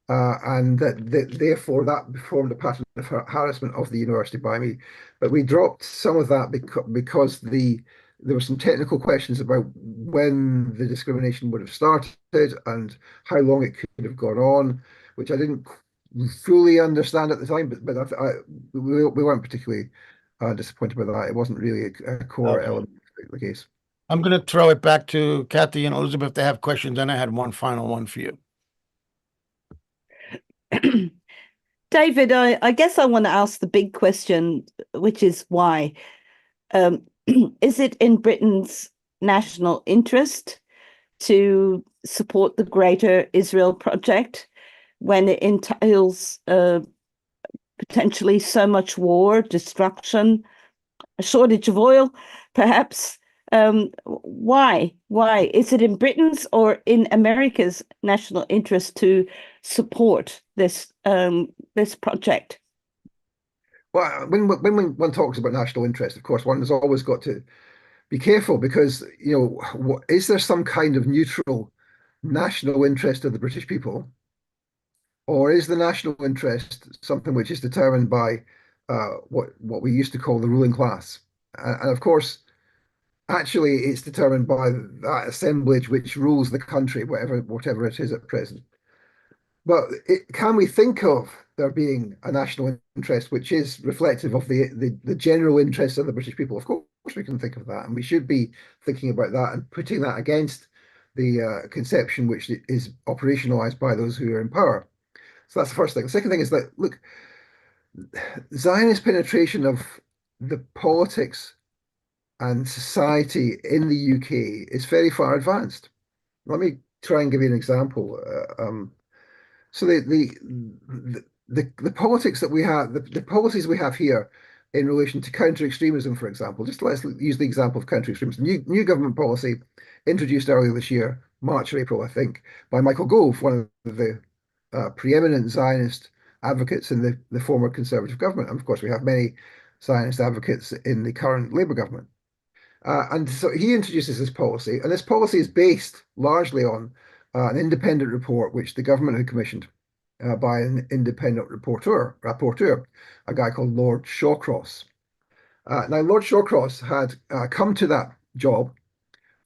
and therefore that formed a pattern of harassment of the university by me. But we dropped some of that because there were some technical questions about when the discrimination would have started and how long it could have gone on, which I didn't fully understand at the time. But we weren't particularly disappointed by that. It wasn't really a core element of the case. I'm going to throw it back to Kathy and Elizabeth if they have questions. Then I had one final one for you. David, I guess I want to ask the big question, which is why. Is it in Britain's national interest to support the Greater Israel Project when it entails potentially so much war, destruction, a shortage of oil, perhaps? Why? Is it in Britain's or in America's national interest to support this project? Well, when one talks about national interest, of course, one has always got to be careful, because is there some kind of neutral national interest of the British people, or is the national interest something which is determined by what we used to call the ruling class? And of course, actually it's determined by that assemblage which rules the country, whatever it is at present. But can we think of there being a national interest which is reflective of the general interests of the British people? Of course, we can think of that, and we should be thinking about that and putting that against the conception which is operationalized by those who are in power. So that's the first thing. The second thing is that, look, Zionist penetration of the politics and society in the UK is very far advanced. Let me try and give you an example. So the politics that we have, the policies we have here in relation to counter-extremism, for example, just let's use the example of counter-extremism. New government policy introduced earlier this year, March or April, I think, by Michael Gove, one of the preeminent Zionist advocates in the former Conservative government. And of course, we have many Zionist advocates in the current Labour government. And so he introduces this policy, and this policy is based largely on an independent report which the government had commissioned by an independent rapporteur, a guy called Lord Shawcross. Now, Lord Shawcross had come to that job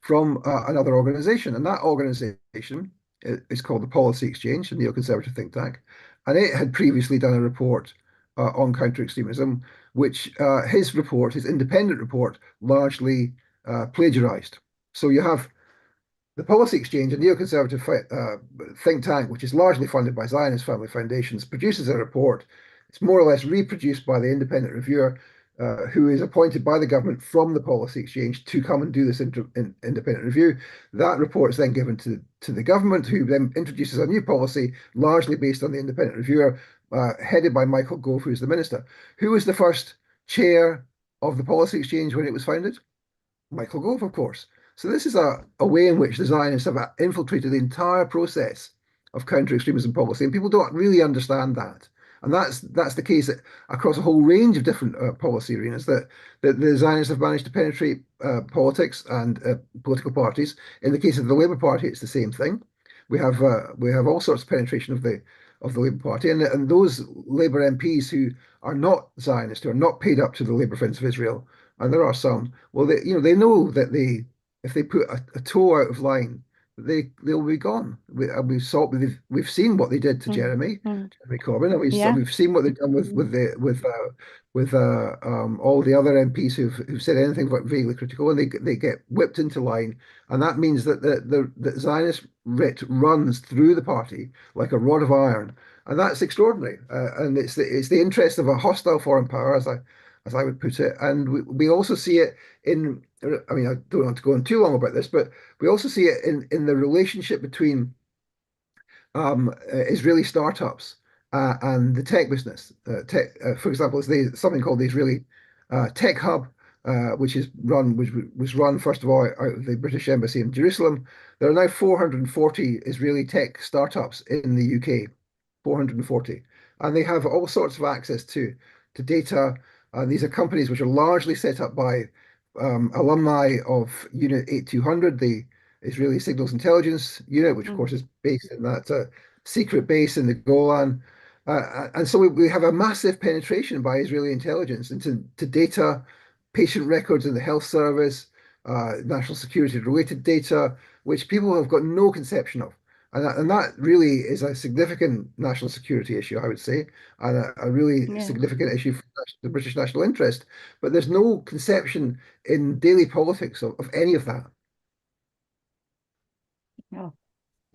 from another organisation, and that organisation is called the Policy Exchange, a neoconservative think tank, and it had previously done a report on counter-extremism, which his independent report, largely plagiarised. So you have the Policy Exchange, a neoconservative think tank, which is largely funded by Zionist family foundations, produces a report. It's more or less reproduced by the independent reviewer, who is appointed by the government from the Policy Exchange to come and do this independent review. That report is then given to the government, who then introduces a new policy, largely based on the independent reviewer, headed by Michael Gove, who's the minister. Who was the first chair of the Policy Exchange when it was founded? Michael Gove, of course. So this is a way in which the Zionists have infiltrated the entire process of counter-extremism policy, and people don't really understand that. And that's the case across a whole range of different policy arenas, that the Zionists have managed to penetrate politics and political parties. In the case of the Labour Party, it's the same thing. We have all sorts of penetration of the Labour Party, and those Labour MPs who are not Zionists, who are not paid up to the Labour Friends of Israel, and there are some. Well, they know that if they put a toe out of line, they'll be gone. We've seen what they did to Jeremy Corbyn, and we've seen what they've done with all the other MPs who've said anything but vaguely critical, and they get whipped into line, and that means that the Zionist writ runs through the party like a rod of iron, and that's extraordinary. And it's the interest of a hostile foreign power, as I would put it, and we also see it in. I mean, I don't want to go on too long about this, but we also see it in the relationship between Israeli startups and the tech business. For example, there's something called the Israeli Tech Hub, which was run first of all out of the British Embassy in Jerusalem. There are now 440 Israeli tech startups in the UK, 440, and they have all sorts of access to data. These are companies which are largely set up by alumni of Unit 8200, the Israeli Signals Intelligence Unit, which of course is based in that secret base in the Golan. And so we have a massive penetration by Israeli intelligence into data, patient records in the health service, national security related data, which people have got no conception of. And that really is a significant national security issue, I would say, and a really significant issue for the British national interest. But there's no conception in daily politics of any of that. Oh.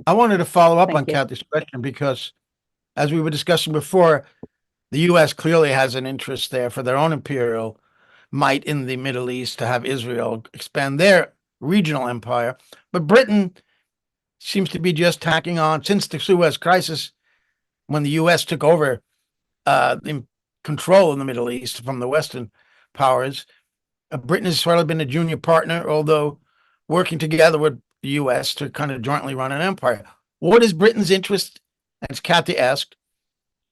I wanted to follow up Thank on you. Kathy's question because, as we were discussing before, the U.S. clearly has an interest there for their own imperial might in the Middle East to have Israel expand their regional empire. But Britain seems to be just tacking on, since the Suez Crisis, when the U.S. took over in control in the Middle East from the Western powers. Britain has sort of been a junior partner, although working together with the U.S. to kind of jointly run an empire. What is Britain's interest, as Kathy asked,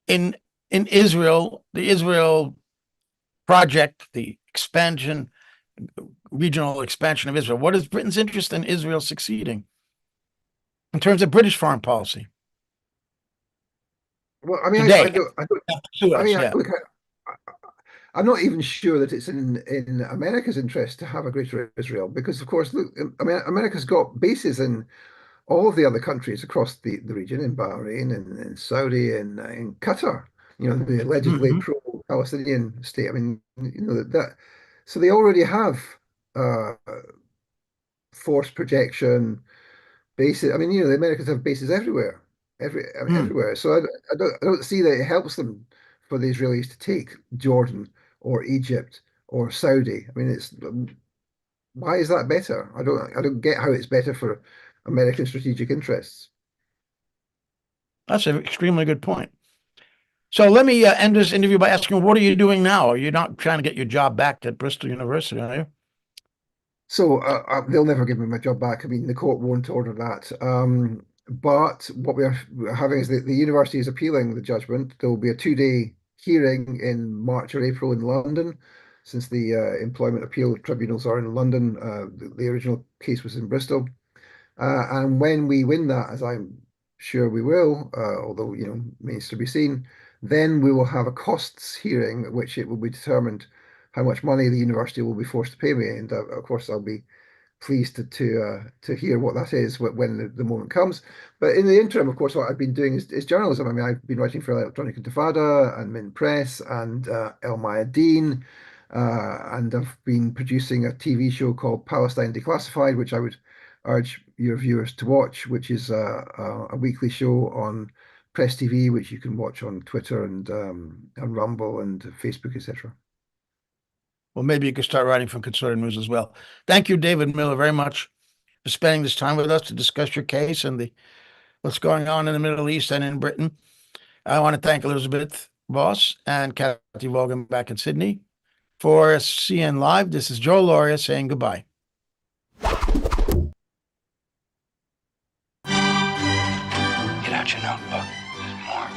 in Israel, the Israel project, the expansion, regional expansion of Israel? What is Britain's interest in Israel succeeding in terms of British foreign policy? Well, I mean, Today, look, I'm not even sure that it's in America's interest to have a greater Israel, because of course, look, I mean, America's got bases in all of the other countries across the region, in Bahrain and in Saudi and in Qatar, the allegedly pro-Palestinian state. I mean, that, so they already have uh, force projection bases. I mean, the Americans have bases everywhere, everywhere. So I don't see that it helps them for the Israelis to take Jordan or Egypt or Saudi. I mean, it's why is that better? I don't get how it's better for American strategic interests. That's an extremely good point. So let me end this interview by asking, what are you doing now? You're not trying to get your job back at Bristol University, are you? So they'll never give me my job back. I mean, the court won't order that. But what we're having is the university is appealing the judgment. There will be a 2-day hearing in March or April in London, since the employment appeal tribunals are in London. The original case was in Bristol. And when we win that, as I'm sure we will, although, remains to be seen, then we will have a costs hearing at which it will be determined how much money the university will be forced to pay me. And of course, I'll be pleased to hear what that is when the moment comes. But in the interim, of course, what I've been doing is journalism. I mean, I've been writing for Electronic Intifada and Min Press and El Mayadeen, and I've been producing a TV show called Palestine Declassified, which I would urge your viewers to watch, which is a weekly show on Press TV, which you can watch on Twitter and Rumble and Facebook, etc. Well, maybe you could start writing for Consortium News as well. Thank you, David Miller, very much for spending this time with us to discuss your case and what's going on in the Middle East and in Britain. I want to thank Elizabeth Voss and Kathy Vaughan back in Sydney. For CN Live, this is Joe Lauria saying goodbye. Get out your notebook. There's more.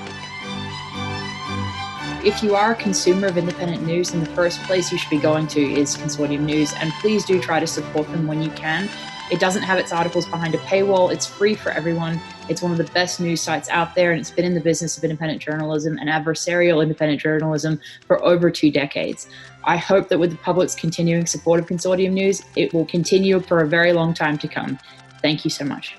If you are a consumer of independent news, then the first place you should be going to is Consortium News, and please do try to support them when you can. It doesn't have its articles behind a paywall. It's free for everyone. It's one of the best news sites out there, and it's been in the business of independent journalism and adversarial independent journalism for over 2 decades. I hope that with the public's continuing support of Consortium News, it will continue for a very long time to come. Thank you so much.